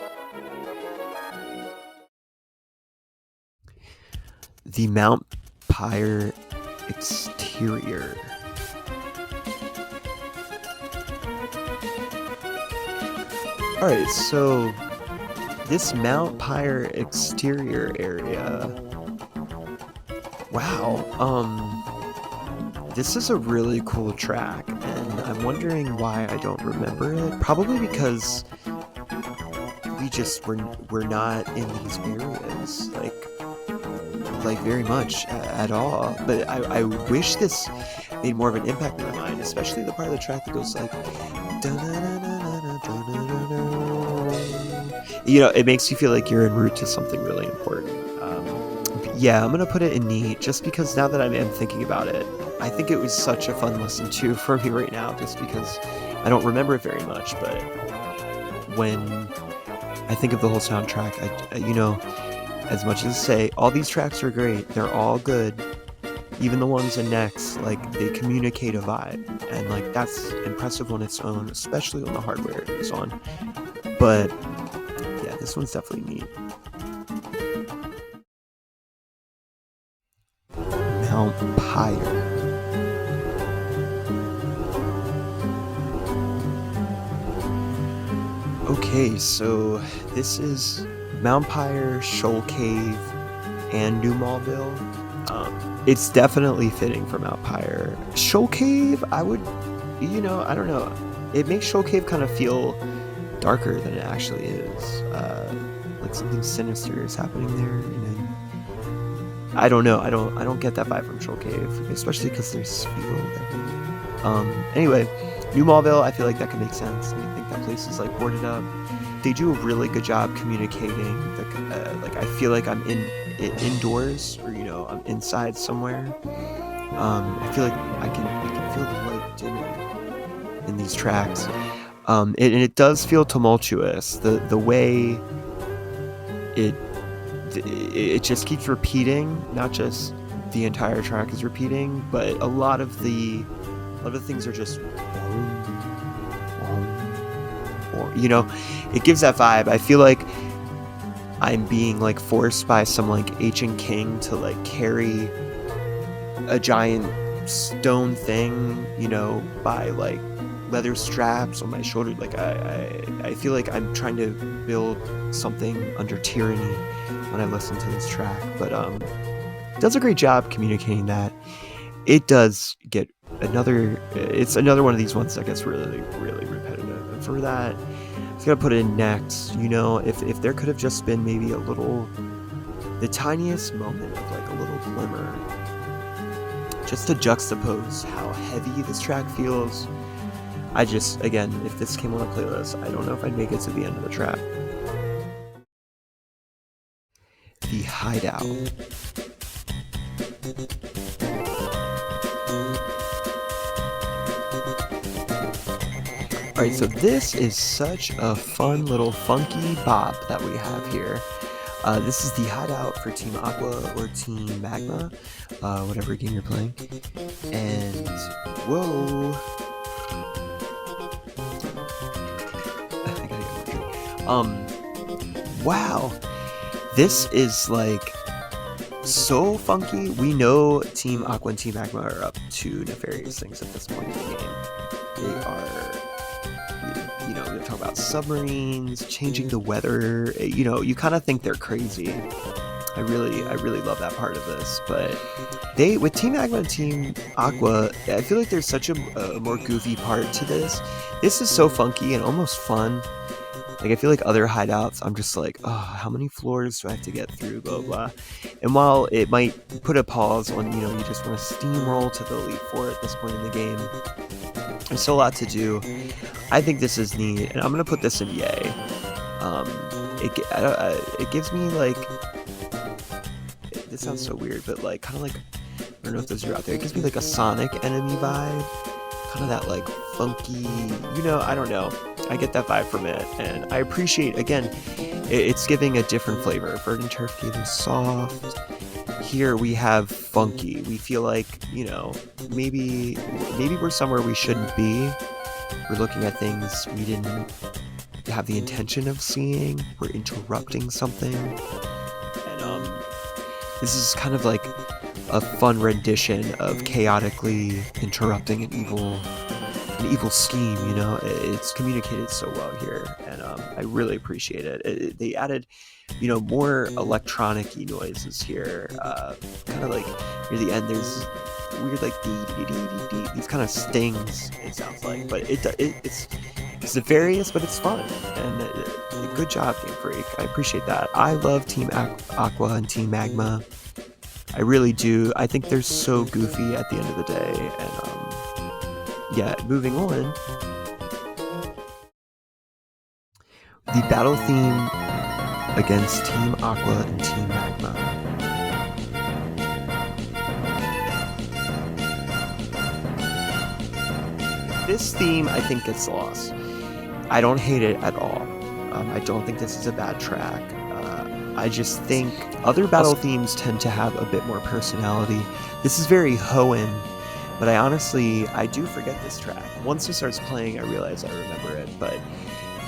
The Mount Pyre Exterior. Alright, so this Mount Pyre Exterior area. Wow. This is a really cool track, and I'm wondering why I don't remember it. Probably because we're not in these areas, like very much at all. But I wish this made more of an impact in my mind, especially the part of the track that goes like, you know, it makes you feel like you're en route to something really important. Yeah, I'm gonna put it in neat, just because now that I'm thinking about it, I think it was such a fun listen to for me right now, just because I don't remember it very much, but when I think of the whole soundtrack, you know, as much as say, all these tracks are great, they're all good, even the ones in next, like, they communicate a vibe, and, like, that's impressive on its own, especially on the hardware it is on, but, yeah, this one's definitely neat. Mount Pyre. Okay, so this is Mount Pyre, Shoal Cave, and New Mallville. It's definitely fitting for Mount Pyre. Shoal Cave, I would, I don't know. It makes Shoal Cave kind of feel darker than it actually is. Like something sinister is happening there, and I don't know. I don't get that vibe from Shoal Cave, especially because there's Speedle everywhere. Anyway, New Mallville, I feel like that could make sense. I think that place is like boarded up. They do a really good job communicating. Like I feel like I'm indoors, or I'm inside somewhere. I feel like I can feel the light dimming in these tracks. And it does feel tumultuous. The way it just keeps repeating, not just the entire track is repeating, but a lot of the things are just, it gives that vibe. I feel like I'm being like forced by some like ancient king to like carry a giant stone thing, by like leather straps on my shoulder. Like I feel like I'm trying to build something under tyranny when I listen to this track, but it does a great job communicating that. It does get it's another one of these ones that gets really, really repetitive, and for that I was gonna put it in next. If there could have just been maybe the tiniest moment of like a little glimmer, just to juxtapose how heavy this track feels. Again, if this came on a playlist, I don't know if I'd make it to the end of the track. The Hideout. Alright, so this is such a fun little funky bop that we have here. This is the Hideout for Team Aqua or Team Magma, whatever game you're playing. And, whoa! I gotta get more drink. Wow! This is like so funky. We know Team Aqua and Team Magma are up to nefarious things at this point in the game. They are, they're talking about submarines, changing the weather. You kind of think they're crazy. I really love that part of this. But with Team Magma and Team Aqua, I feel like there's such a more goofy part to this. This is so funky and almost fun. Like, I feel like other hideouts, I'm just like, oh, how many floors do I have to get through, blah, blah. And while it might put a pause on, you just want to steamroll to the Elite Four at this point in the game, there's still a lot to do. I think this is neat, and I'm going to put this in yay. It gives me, like, this sounds so weird, but, like, kind of like, I don't know if those are out there, it gives me, like, a Sonic enemy vibe. Kind of that, like, funky, I don't know. I get that vibe from it, and I appreciate, again, it's giving a different flavor. Verdanturf gave us soft. Here we have funky. We feel like, maybe we're somewhere we shouldn't be. We're looking at things we didn't have the intention of seeing. We're interrupting something. And this is kind of like a fun rendition of chaotically interrupting an evil scheme. It's communicated so well here, and I really appreciate it. They added more electronic-y noises here, kind of like near the end there's weird like dee, these kind of stings, it sounds like, but it's nefarious, but it's fun, and good job, Gamefreak. I appreciate that. I love Team Aqua and Team Magma. I really do. I think they're so goofy at the end of the day, and yeah, moving on. The battle theme against Team Aqua and Team Magma. This theme, I think, gets lost. I don't hate it at all. I don't think this is a bad track. I just think other battle themes tend to have a bit more personality. This is very Hoenn, but I do forget this track. Once it starts playing, I realize I remember it, but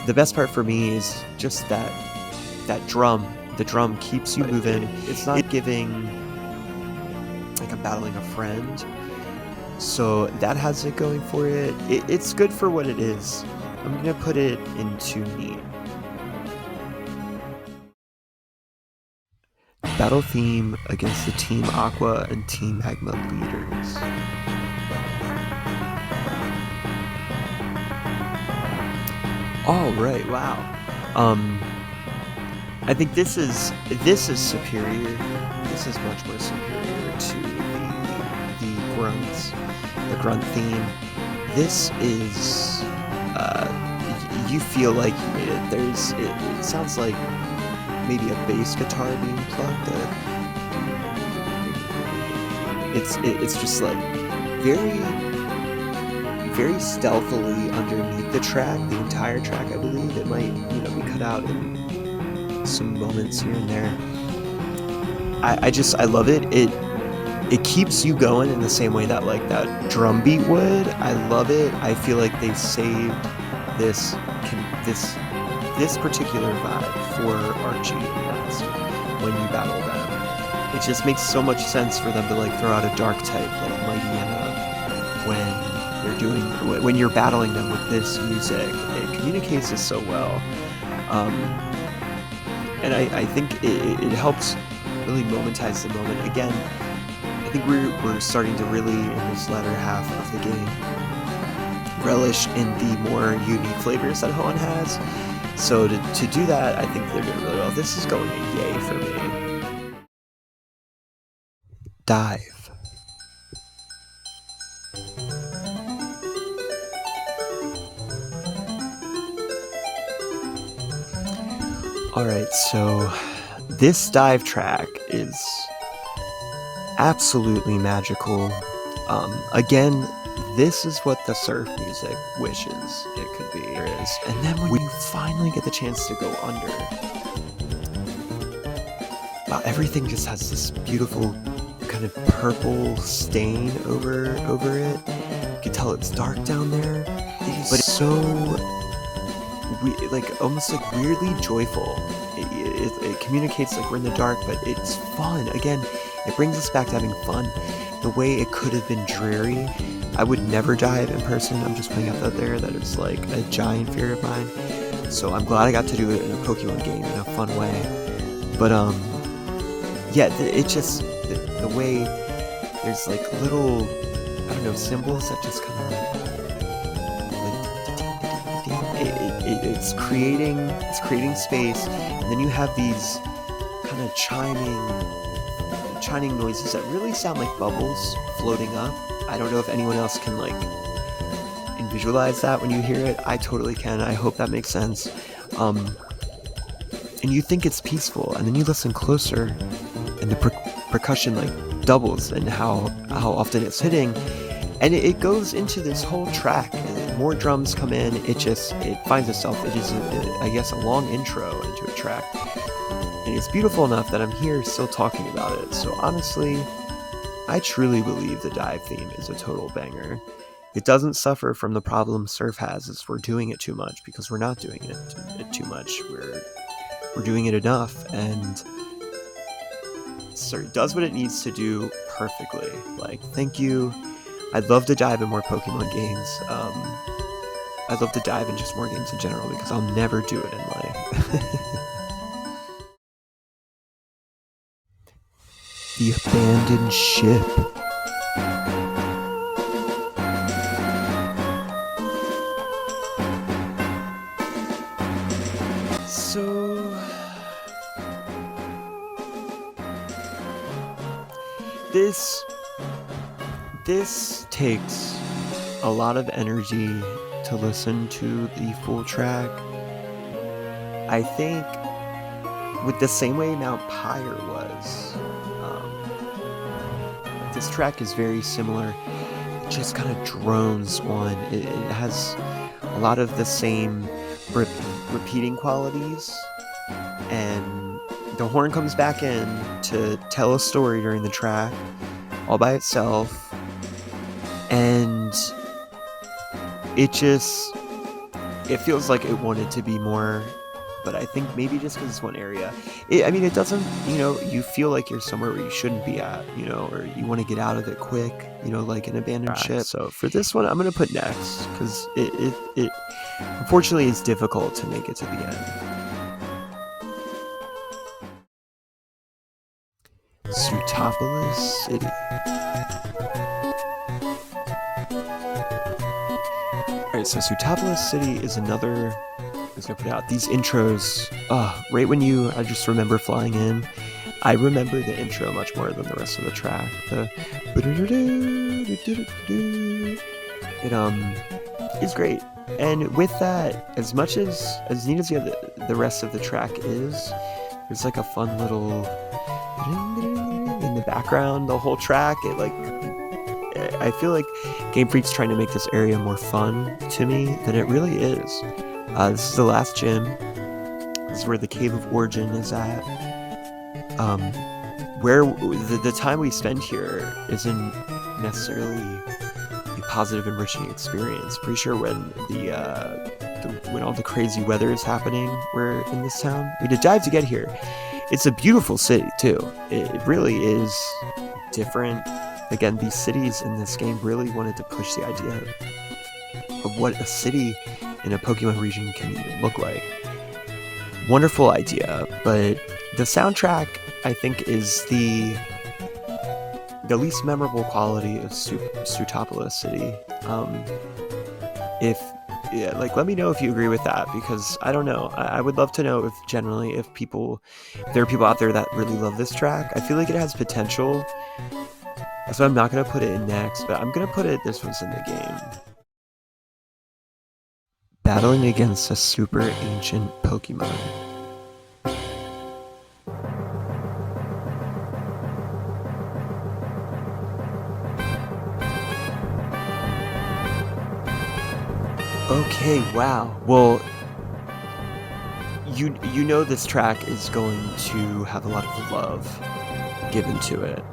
the best part for me is just that drum. The drum keeps you moving. It's not giving like I'm battling a friend, so that has it going for it. It's good for what it is. I'm gonna put it into neat. Battle theme against the Team Aqua and Team Magma leaders. All right, wow. I think this is superior. This is much more superior to the grunts, the grunt theme. This is you feel like you made it. It sounds like maybe a bass guitar being plugged. It's just like very stealthily underneath the track, the entire track. I believe it might be cut out in some moments here and there. I love it. It keeps you going in the same way that like that drum beat would. I love it. I feel like they saved this particular vibe for Archie and Rust when you battle them. It just makes so much sense for them to like throw out a dark type like Mighty when you're battling them with this music. It communicates this so well, and I think it helps really momentize the moment. Again, I think we're starting to really, in this latter half of the game, relish in the more unique flavors that Hoenn has. So to do that, I think they're doing really well. This is going a yay for me. Dive. Alright, so this dive track is absolutely magical. Again, this is what the surf music wishes it could be. And then when you finally get the chance to go under, wow, everything just has this beautiful kind of purple stain over it. You can tell it's dark down there, but it's so almost like weirdly joyful. It communicates like we're in the dark, but it's fun. Again, it brings us back to having fun. The way it could have been dreary, I would never dive in person. I'm just putting out there that it's like a giant fear of mine. So I'm glad I got to do it in a Pokemon game in a fun way. But yeah, it just the way there's like little, I don't know, symbols that just kind of it's creating space, and then you have these kind of chiming noises that really sound like bubbles floating up. I don't know if anyone else can like visualize that when you hear it. I totally can. I hope that makes sense. And you think it's peaceful, and then you listen closer, and the percussion like doubles in how often it's hitting, and it goes into this whole track. More drums come in. It finds itself. It is, I guess, a long intro into a track, and it's beautiful enough that I'm here still talking about it. So honestly, I truly believe the dive theme is a total banger. It doesn't suffer from the problem Surf has, is we're doing it too much, because we're not doing it too much. We're doing it enough, and it does what it needs to do perfectly. Like, thank you. I'd love to dive in more Pokemon games. I'd love to dive in just more games in general, because I'll never do it in life. The abandoned ship. So this takes a lot of energy to listen to the full track. I think with the same way Mount Pyre was, this track is very similar. It just kind of drones on. It has a lot of the same repeating qualities, and the horn comes back in to tell a story during the track all by itself, and it feels like it wanted to be more, but I think maybe just because it's one area, it doesn't, you feel like you're somewhere where you shouldn't be at, or you want to get out of it quick, like an abandoned ship. So for this one, I'm going to put next, because it unfortunately is difficult to make it to the end. Sootopolis City. Alright, so Sootopolis City is another... I was gonna put out these intros. Right when I just remember flying in. I remember the intro much more than the rest of the track. It's great. And with that, as much as neat as the rest of the track is, there's like a fun little in the background. The whole track, I feel like Gamefreak's trying to make this area more fun to me than it really is. This is the last gym. This is where the Cave of Origin is at. Where the time we spend here isn't necessarily a positive, enriching experience. Pretty sure when when all the crazy weather is happening, we're in this town. We had to dive to get here. It's a beautiful city too. It really is different. Again, these cities in this game really wanted to push the idea of what a city in a Pokemon region can even look like. Wonderful idea, but the soundtrack, I think, is the least memorable quality of Sootopolis City. Let me know if you agree with that, because I don't know. I would love to know if there are people out there that really love this track. I feel like it has potential, so I'm not going to put it in next, but I'm going to put this one's in the game. Battling against a super ancient Pokemon. Okay, wow. Well, you know this track is going to have a lot of love given to it.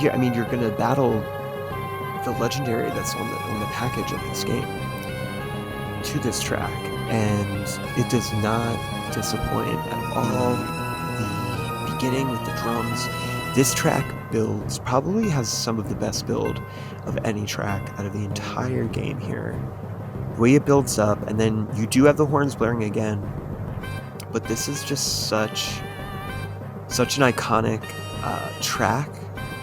Yeah, I mean, you're gonna battle the legendary that's on the package of this game to this track, and it does not disappoint at all. The beginning with the drums, this track probably has some of the best build of any track out of the entire game here. The way it builds up, and then you do have the horns blaring again, but this is just such an iconic track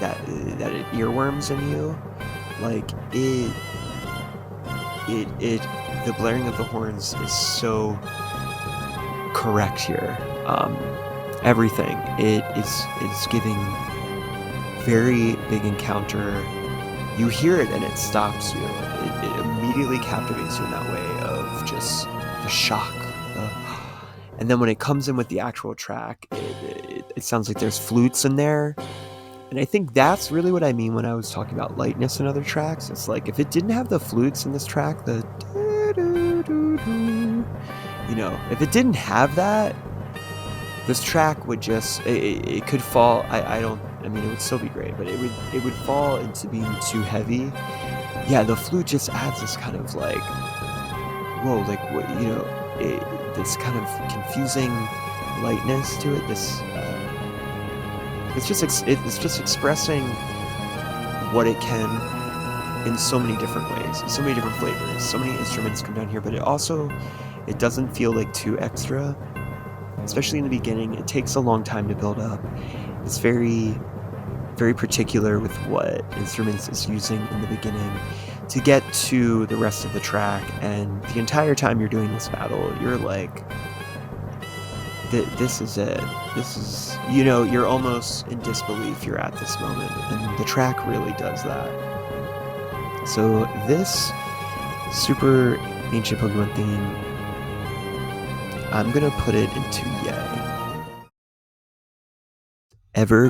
that it earworms in you. Like the blaring of the horns is so correct here. Everything it is giving very big encounter. You hear it and it stops you. It immediately captivates you in that way of just the shock. And then when it comes in with the actual track, it sounds like there's flutes in there. And I think that's really what I mean when I was talking about lightness in other tracks. It's like, if it didn't have the flutes in this track, if it didn't have that, this track would just, it could fall. I mean, it would still be great, but it would fall into being too heavy. Yeah, the flute just adds this kind of like, whoa, like what, this kind of confusing lightness to it. This, it's just expressing what it can in so many different ways, so many different flavors, so many instruments come down here, but it doesn't feel like too extra, especially in the beginning. It takes a long time to build up. It's very, very particular with what instruments it's using in the beginning to get to the rest of the track, and the entire time you're doing this battle, you're like, this is it. This is, you're almost in disbelief you're at this moment, and the track really does that. So this super ancient Pokemon theme, I'm gonna put it into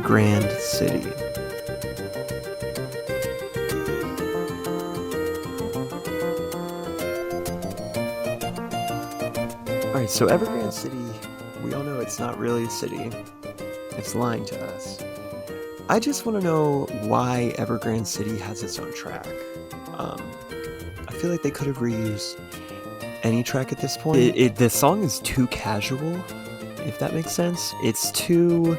Grande City. Alright, so Grande City, we all know it's not really a city. It's lying to us. I just want to know why Grande City has its own track. I feel like they could have reused any track at this point. The song is too casual, if that makes sense. It's too...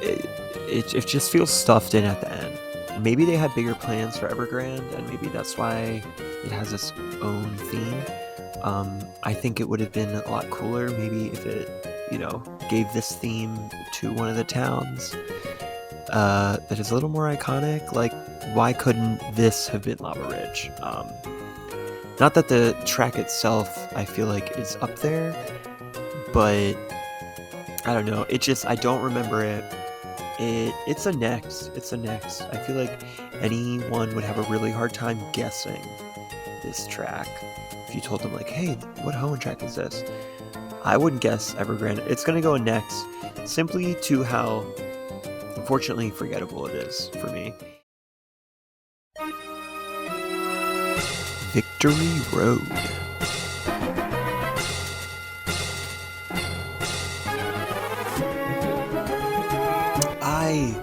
It just feels stuffed in at the end. Maybe they had bigger plans for Grande, and maybe that's why it has its own theme. I think it would have been a lot cooler maybe if it gave this theme to one of the towns that is a little more iconic. Like, why couldn't this have been Lava Ridge? Not that the track itself, I feel like, is up there, but I don't know. I don't remember it. It's a next. I feel like anyone would have a really hard time guessing this track if you told them, like, hey, what Hoenn track is this? I wouldn't guess Evergrande. It's going to go next, simply to how, unfortunately, forgettable it is for me. Victory Road. I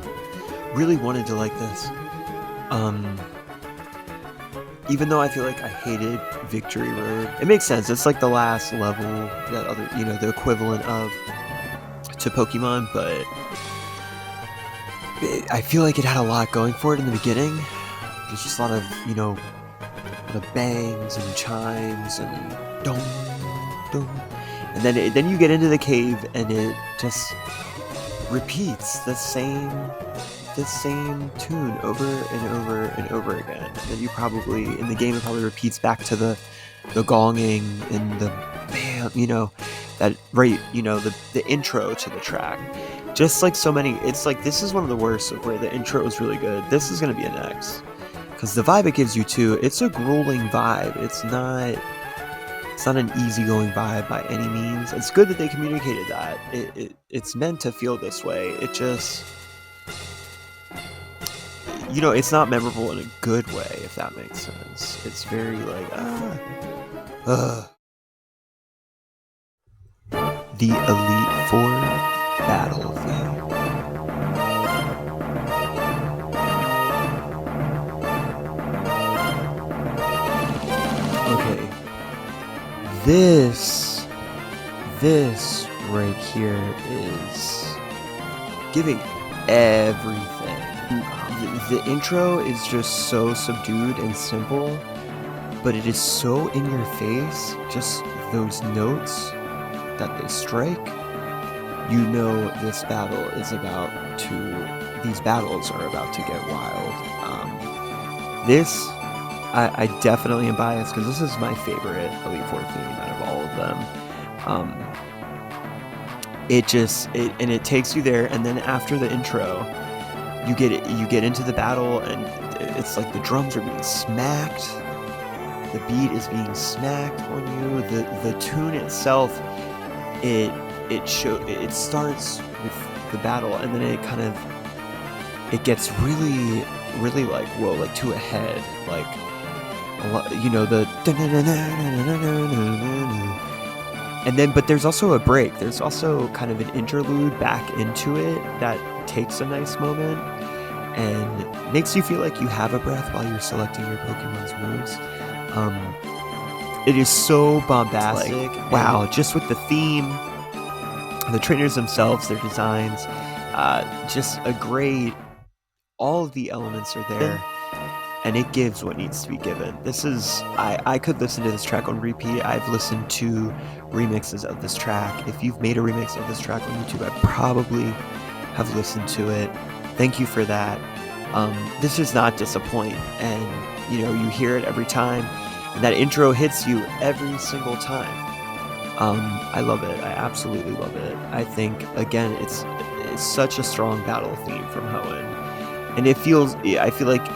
really wanted to like this. Even though I feel like I hated Victory Road, it makes sense. It's like the last level, that other, the equivalent of to Pokemon, but I feel like it had a lot going for it in the beginning. There's just a lot of, the bangs and chimes and dong, dong. And then you get into the cave and it just repeats the same tune over and over and over again. And then in the game it probably repeats back to the gonging and the bam, the intro to the track. Just like so many, it's like this is one of the worst of where the intro is really good. This is going to be an X. Because the vibe it gives you too, it's a grueling vibe. It's not an easygoing vibe by any means. It's good that they communicated that. It's meant to feel this way. It just, it's not memorable in a good way, if that makes sense. It's very like, The Elite Four Battle Theme. Okay, this right here is giving everything. The intro is just so subdued and simple, but it is so in your face, just those notes that they strike. These battles are about to get wild. I definitely am biased because this is my favorite Elite Four theme out of all of them. It takes you there, and then after the intro, you get into the battle, and it's like the drums are being smacked, the beat is being smacked on you. The tune itself, it starts with the battle, and then it gets really, really like, whoa, like to a head, like a lot, and then, but there's also a break. There's also kind of an interlude back into it that takes a nice moment and makes you feel like you have a breath while you're selecting your Pokemon's moves. It is so bombastic. Like, wow, just with the theme, the trainers themselves, their designs, just a great, all of the elements are there, and it gives what needs to be given. I could listen to this track on repeat. I've listened to remixes of this track. If you've made a remix of this track on YouTube, I probably have listened to it. Thank you for that. This does not disappoint, and you hear it every time, and that intro hits you every single time. I love it. I absolutely love it. I think, again, it's such a strong battle theme from Hoenn, and I feel like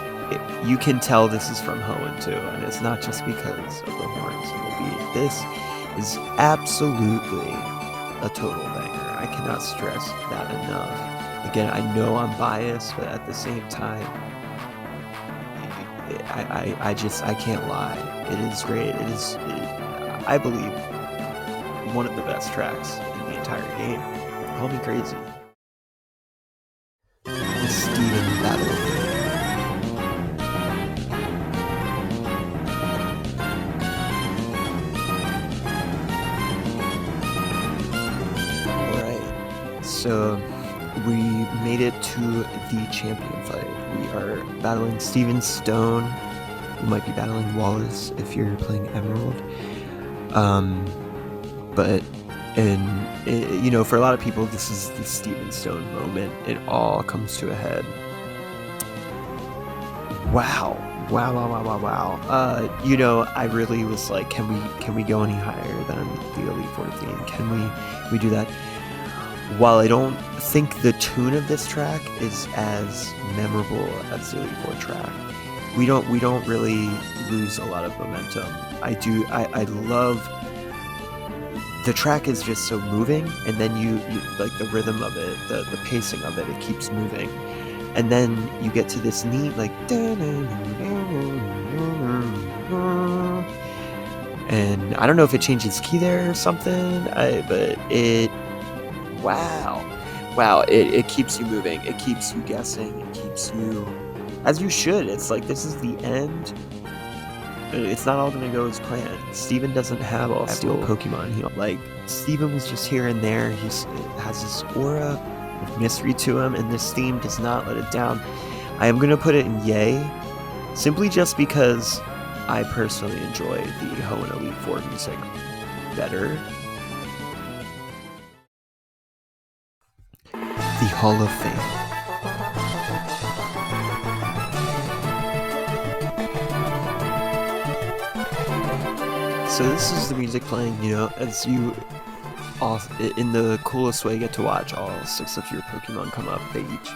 you can tell this is from Hoenn too, and it's not just because of the horns and the beat. This is absolutely a total banger. I cannot stress that enough. Again, I know I'm biased, but at the same time, I can't lie. It is great. I believe, one of the best tracks in the entire game. Call me crazy. The Steven Battle. So we made it to the champion fight. We are battling Steven Stone. You might be battling Wallace if you're playing Emerald. But And you know, for a lot of people, this is the Steven Stone moment. It all comes to a head. Wow. You know, I really was like, can we go any higher than the Elite Four theme? Can we do that? While I don't think the tune of this track is as memorable as the Elite Four track, we don't really lose a lot of momentum. I love the track is just so moving, and then you like the rhythm of it, the pacing of it keeps moving. And then you get to this neat like, and I don't know if it changes key there or something, but it, wow, it keeps you moving, it keeps you guessing, it keeps you, as you should. It's like, this is the end. It's not all gonna go as planned. Steven doesn't have all steel Pokemon. Steven was just here and there. He has this aura of mystery to him, and this theme does not let it down. I am gonna put it in yay, simply just because I personally enjoy the Hoenn Elite Four music better. The Hall of Fame. So this is the music playing, you know, as you, in the coolest way, get to watch all 6 of your Pokemon come up. They each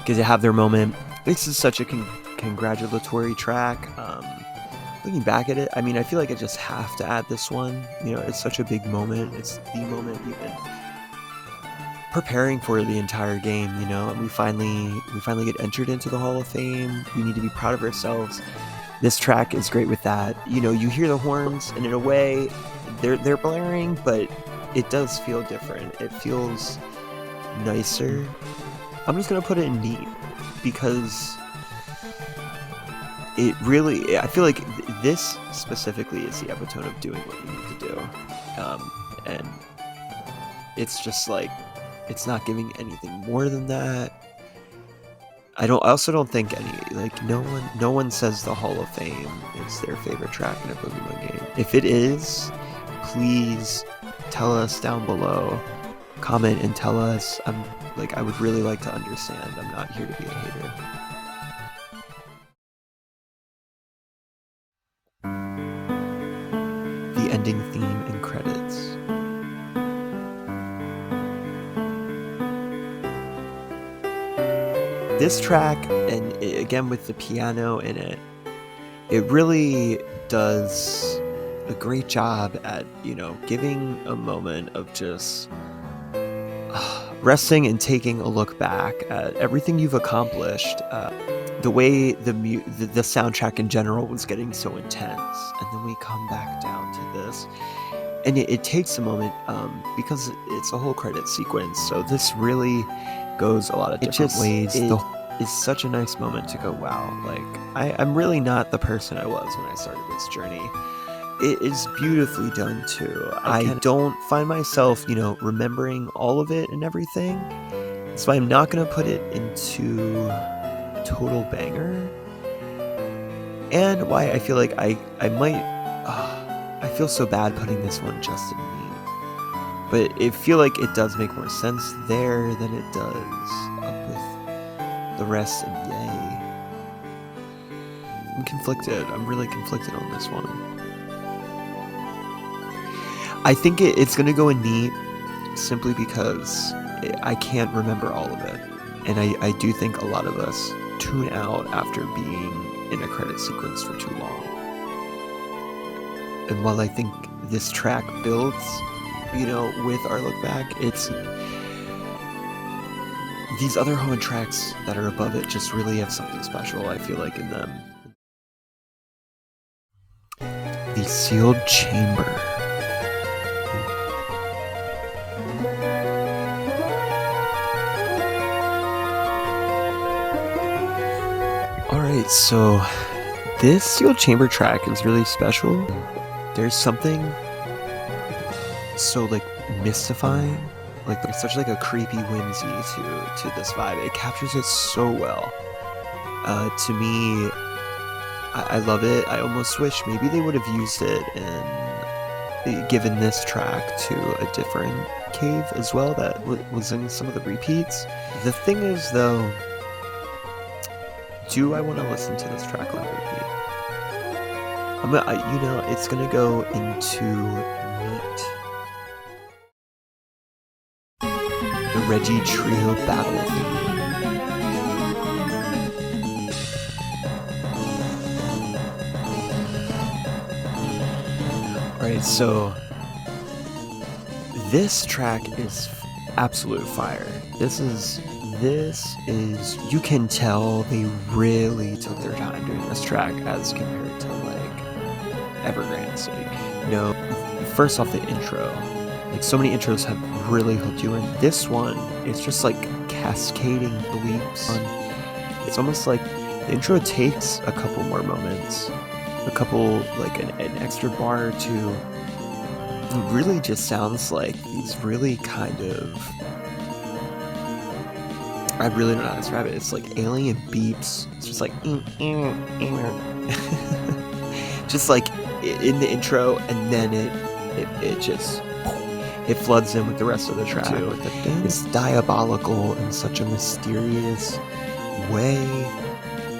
get to have their moment. This is such a congratulatory track. Looking back at it, I mean, I feel like I just have to add this one. You know, it's such a big moment. It's the moment we've been preparing for the entire game, you know, and we finally get entered into the Hall of Fame. We need to be proud of ourselves. This track is great with that. You know, you hear the horns, and in a way, they're blaring, but it does feel different. It feels nicer. I'm just gonna put it in neat, because it really, I feel like this specifically is the epitome of doing what you need to do. And it's just like, it's not giving anything more than that. I also don't think no one says the Hall of Fame is their favorite track in a Pokemon game. If it is, please tell us down below. Comment and tell us. I would really like to understand. I'm not here to be a hater. The ending theme and credits. This track, and again with the piano in it, it really does a great job at, you know, giving a moment of just resting and taking a look back at everything you've accomplished. The way the soundtrack in general was getting so intense, and then we come back down to this, and it takes a moment because it's a whole credit sequence. So this really goes a lot of different ways. It's such a nice moment to go, wow, like I'm really not the person I was when I started this journey. It is beautifully done too. I don't find myself, you know, remembering all of it and everything, so I'm not gonna put it into a total banger. And why I feel like I feel so bad putting this one just in neat, but I feel like it does make more sense there than it does up with the rest, and yay. I'm conflicted. I'm really conflicted on this one. I think it's going to go in neat simply because I can't remember all of it. And I do think a lot of us tune out after being in a credit sequence for too long. And while I think this track builds, you know, with our look back, it's these other Hoenn tracks that are above it just really have something special, I feel like, in them. The Sealed Chamber. Alright, so this Sealed Chamber track is really special. There's something so, like, mystifying. Like, there's such, like, a creepy whimsy to this vibe. It captures it so well. To me, I love it. I almost wish maybe they would have used it in given this track to a different cave as well that was in some of the repeats. The thing is, though, do I want to listen to this track on repeat? You know, it's gonna go into Meet. The Regi Trio Battle theme. Alright, so this track is absolute fire. This is, you can tell they really took their time doing this track as compared to like Evergrande City. You know, first off, the intro. Like, so many intros have really hooked you in. This one, it's just like cascading bleeps. It's almost like the intro takes a couple more moments, a couple, like an extra bar or two. It really just sounds like these really kind of, I really don't know how to describe it. It's like alien beeps. It's just like just like in the intro, and then it just, it floods in with the rest of the track. It's diabolical in such a mysterious way.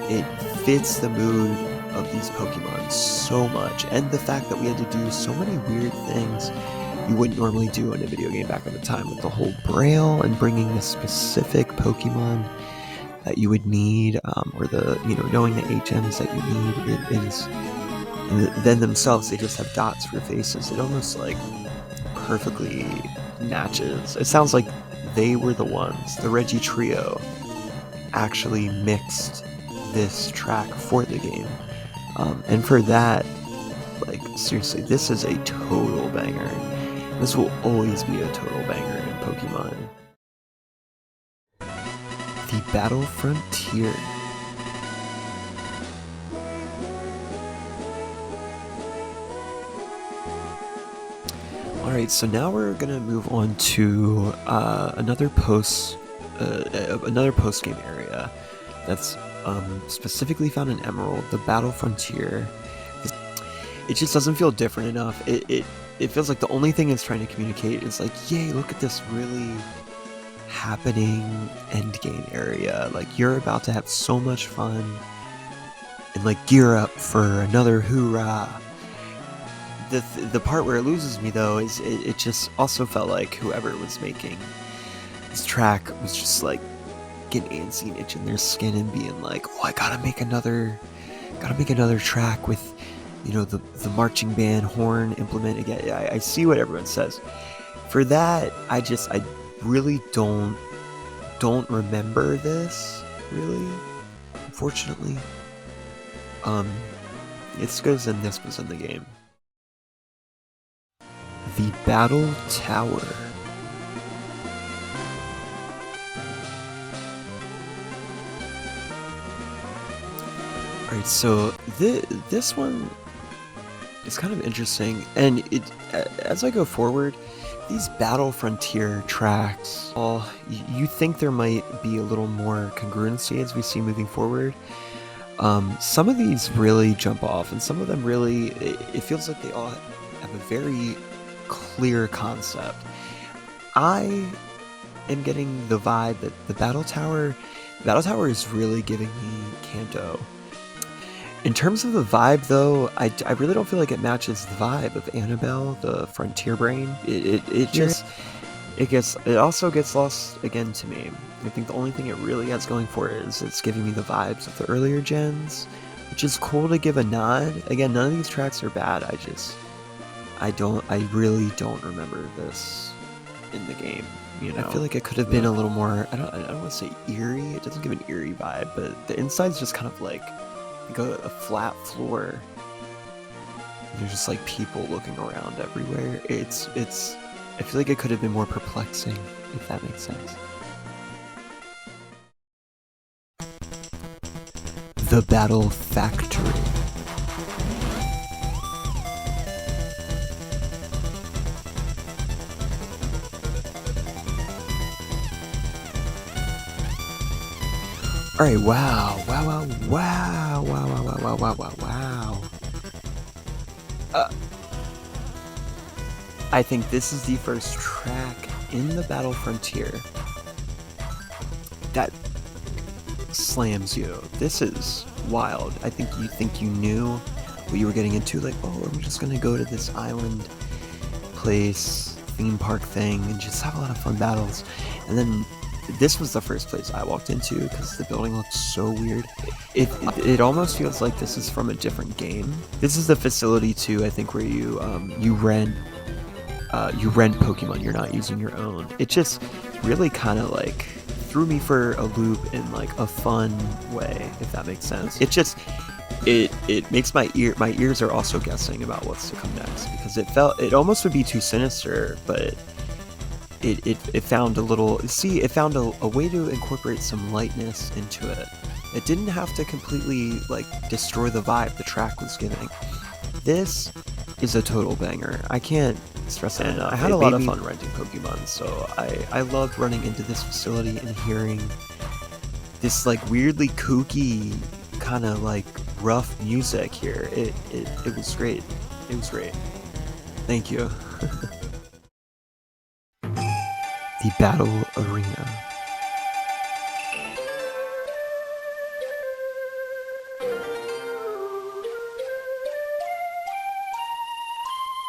It fits the mood of these Pokemon so much, and the fact that we had to do so many weird things you wouldn't normally do in a video game back at the time, with the whole Braille and bringing the specific Pokemon that you would need, or the, you know, knowing the HMs that you need. It is, and then themselves, they just have dots for faces. It almost like perfectly matches. It sounds like they were the ones, the Regi Trio, actually mixed this track for the game. And for that, like, seriously, this is a total banger. This will always be a total banger in Pokemon. The Battle Frontier. Alright, so now we're gonna move on to another post-game area that's specifically found in Emerald, the Battle Frontier. It just doesn't feel different enough. It feels like the only thing it's trying to communicate is like, yay, look at this really happening endgame area. Like, you're about to have so much fun and like gear up for another hoorah. The part where it loses me, though, is it just also felt like whoever was making this track was just like getting antsy and itching their skin and being like, oh, I gotta make another track with, you know, the marching band horn implement again. I see what everyone says. For that, I really don't remember this, really, unfortunately. It's because then this was in the game. The Battle Tower. Alright, so this one is kind of interesting, and as I go forward, these Battle Frontier tracks, you think there might be a little more congruency as we see moving forward. Some of these really jump off, and some of them really, it feels like they all have a very clear concept. I am getting the vibe that the Battle Tower is really giving me Kanto. In terms of the vibe, though, I really don't feel like it matches the vibe of Annabelle, the Frontier Brain. It also gets lost again to me. I think the only thing it really has going for it is it's giving me the vibes of the earlier gens, which is cool to give a nod. Again, none of these tracks are bad. I really don't remember this in the game. You know, I feel like it could have been a little more, I don't want to say eerie. It doesn't give an eerie vibe, but the inside's just kind of like a flat floor. There's just like people looking around everywhere. I feel like it could have been more perplexing, if that makes sense. The Battle Factory. Alright, wow. I think this is the first track in the Battle Frontier that slams you. This is wild. I think you knew what you were getting into, like, oh, I'm just gonna go to this island place, theme park thing, and just have a lot of fun battles. And then this was the first place I walked into because the building looked so weird. It almost feels like this is from a different game. This is the facility too, I think, where you rent Pokemon. You're not using your own. It just really kind of like threw me for a loop in like a fun way, if that makes sense. It makes my ears are also guessing about what's to come next, because it almost would be too sinister, but it found a way to incorporate some lightness into it. It didn't have to completely like destroy the vibe the track was giving. This is a total banger. I can't stress that enough. I had a lot of fun renting Pokemon, so I loved running into this facility and hearing this like weirdly kooky kind of like rough music here. It was great. It was great. Thank you. The Battle Arena.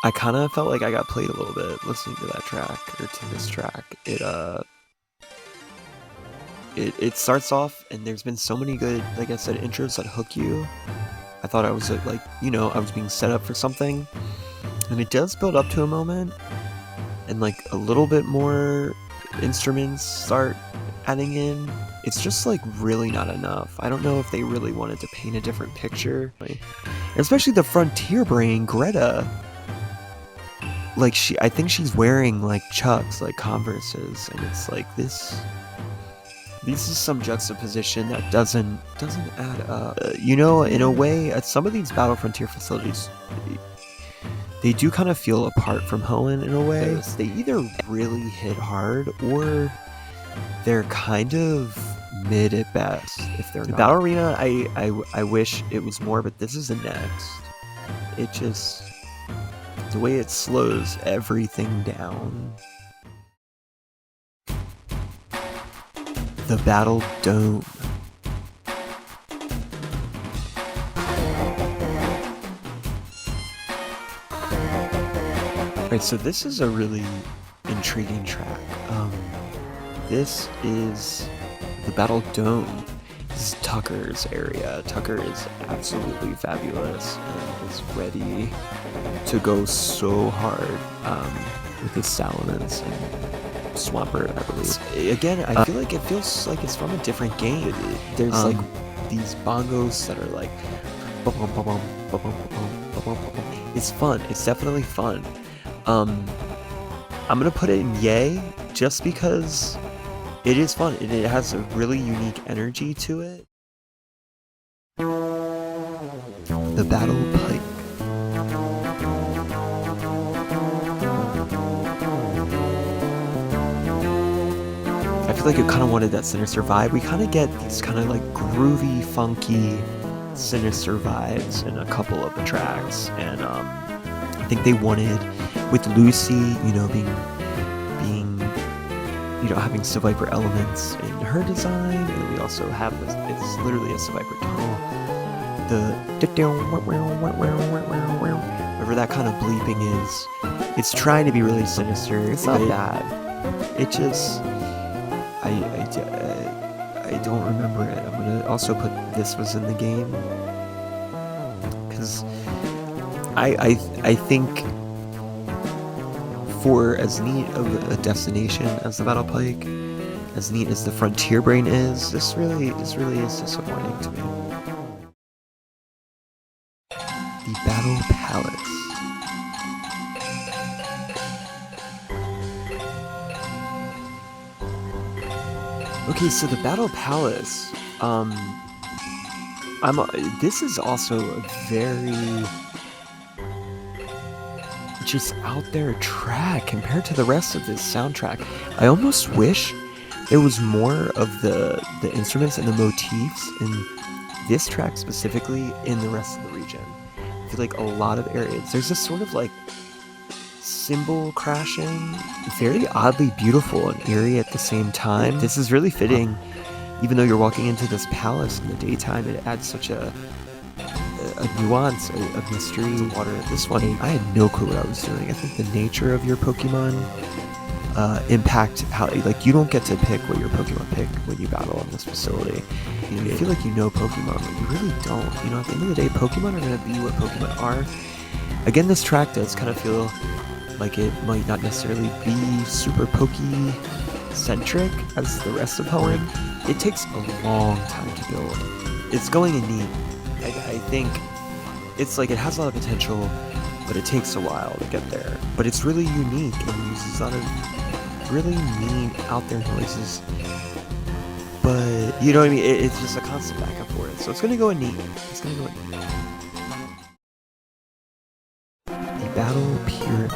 I kind of felt like I got played a little bit listening to that track, or to this track. It starts off, and there's been so many good, like I said, intros that hook you. I thought I was like, I was being set up for something, and it does build up to a moment, and like a little bit more instruments start adding in. It's just like really not enough. I don't know if they really wanted to paint a different picture, and especially the Frontier Brain Greta. Like I think she's wearing like Chucks, like Converses, and it's like this is some juxtaposition that doesn't add up. In a way, some of these Battle Frontier facilities, they do kind of feel apart from Hoenn in a way. They either really hit hard, or they're kind of mid at best, if they're not. Battle Arena, I wish it was more, but this is the next. It just, the way it slows everything down. The Battle Dome. Right, so this is a really intriguing track. This is the Battle Dome. This is Tucker's area. Tucker is absolutely fabulous and is ready to go so hard with his Salamence and Swampert, I believe. Again, I feel like it feels like it's from a different game. There's like these bongos that are like, it's fun. It's definitely fun. I'm gonna put it in yay just because it is fun. It has a really unique energy to it. The Battle Pike. I feel like it kind of wanted that sinister vibe. We kind of get these kind of like groovy, funky, sinister vibes in a couple of the tracks, and I think they wanted, with Lucy, having Seviper elements in her design, and we also have this. It's literally a Seviper tunnel. Whatever that kind of bleeping is, it's trying to be really sinister. It's not bad. It just, I don't remember it. I'm gonna also put this was in the game, because I think for as neat of a destination as the Battle Pike, as neat as the Frontier Brain is, this really is disappointing to me. The Battle Palace. Okay, so the Battle Palace, this is also a very just out there track compared to the rest of this soundtrack. I almost wish there was more of the instruments and the motifs in this track specifically in the rest of the region. I feel like a lot of areas, there's this sort of like cymbal crashing. Very oddly beautiful and eerie at the same time. This is really fitting. Even though you're walking into this palace in the daytime, it adds such a nuance of mystery. Water. This one, I had no clue what I was doing. I think the nature of your Pokemon impact how, like, you don't get to pick what your Pokemon pick when you battle in this facility. You know, you feel like you know Pokemon, but you really don't. You know, at the end of the day, Pokemon are going to be what Pokemon are. Again, this track does kind of feel like it might not necessarily be super Poke-centric as the rest of Hoenn. It takes a long time to build. It's going in neat. I think it's like it has a lot of potential, but it takes a while to get there. But it's really unique and uses a lot of really mean out there noises. But you know what I mean? It's just a constant back and forth. So it's gonna go in neat. It's gonna go in neat. The Battle Pyramid.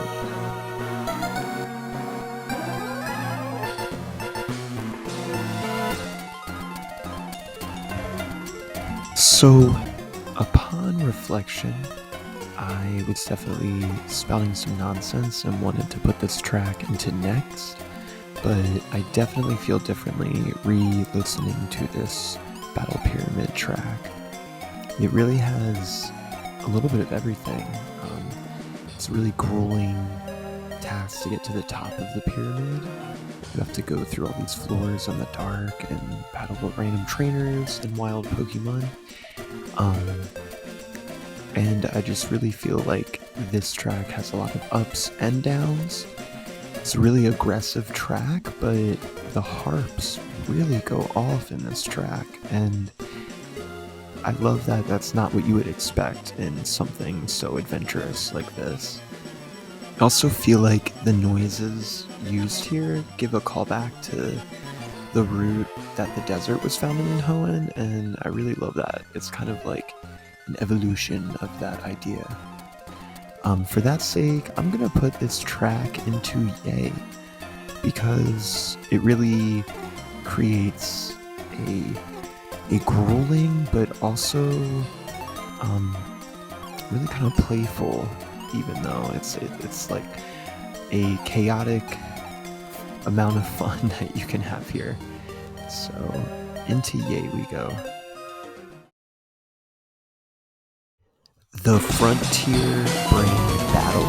So, upon reflection, I was definitely spouting some nonsense and wanted to put this track into next, but I definitely feel differently re-listening to this Battle Pyramid track. It really has a little bit of everything. It's a really grueling task to get to the top of the pyramid. You have to go through all these floors in the dark and battle with random trainers and wild Pokemon. And I just really feel like this track has a lot of ups and downs. It's a really aggressive track, but the harps really go off in this track, and I love that that's not what you would expect in something so adventurous like this. I also feel like the noises used here give a callback to the route that the desert was found in Hoenn, and I really love that. It's kind of like an evolution of that idea. For that sake, I'm gonna put this track into Yay, because it really creates a grueling but also really kind of playful, even though it's like a chaotic amount of fun that you can have here. So into Yay we go. The Frontier Brand Battle.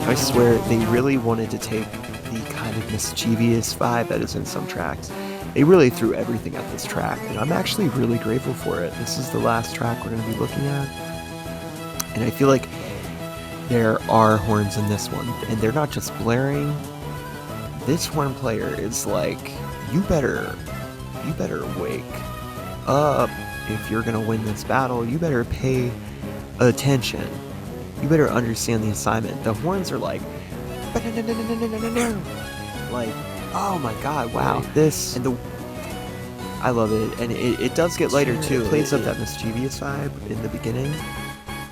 I swear, they really wanted to take the kind of mischievous vibe that is in some tracks. They really threw everything at this track, and I'm actually really grateful for it. This is the last track we're going to be looking at, and I feel like there are horns in this one, and they're not just blaring. This horn player is like, you better wake up if you're going to win this battle. You better pay attention. You better understand the assignment. The horns are like, like, oh my god, wow. This, and I love it. And it does get lighter too. It plays up that mischievous vibe in the beginning,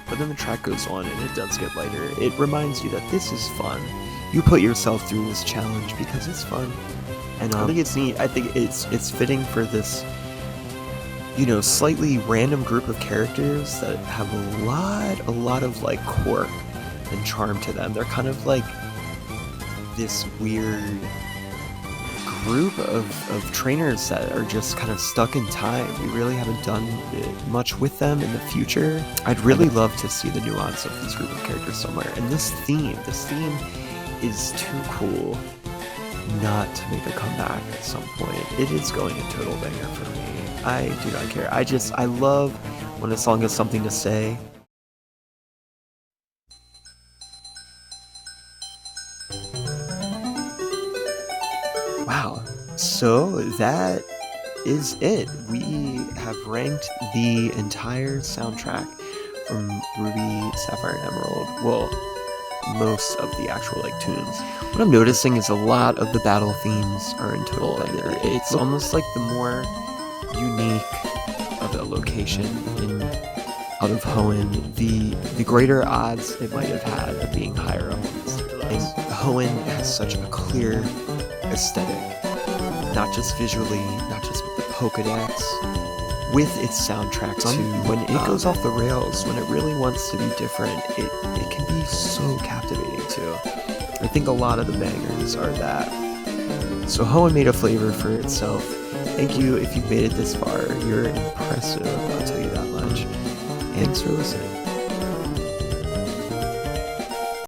but then the track goes on and it does get lighter. It reminds you that this is fun. You put yourself through this challenge because it's fun. And I think it's neat. I think it's fitting for this, you know, slightly random group of characters that have a lot of like quirk and charm to them. They're kind of like this weird group of trainers that are just kind of stuck in time. We really haven't done much with them in the future. I'd really love to see the nuance of this group of characters somewhere. And this theme is too cool not to make a comeback at some point. It is going a total banger for me. I do not care. I love when a song has something to say. Wow. So that is it. We have ranked the entire soundtrack from Ruby, Sapphire, and Emerald. Well, most of the actual like tunes. What I'm noticing is a lot of the battle themes are in total banger. It's almost like the more unique of a location out of Hoenn, the greater odds it might have had of being higher up on this tier list. Hoenn has such a clear aesthetic, not just visually, not just with the Pokedex with its soundtrack too. When it goes off the rails, when it really wants to be different, it can be so captivating too. I think a lot of the bangers are that. So Hoenn made a flavor for itself. Thank you if you've made it this far. You're impressive, I'll tell you that much. And thanks for listening.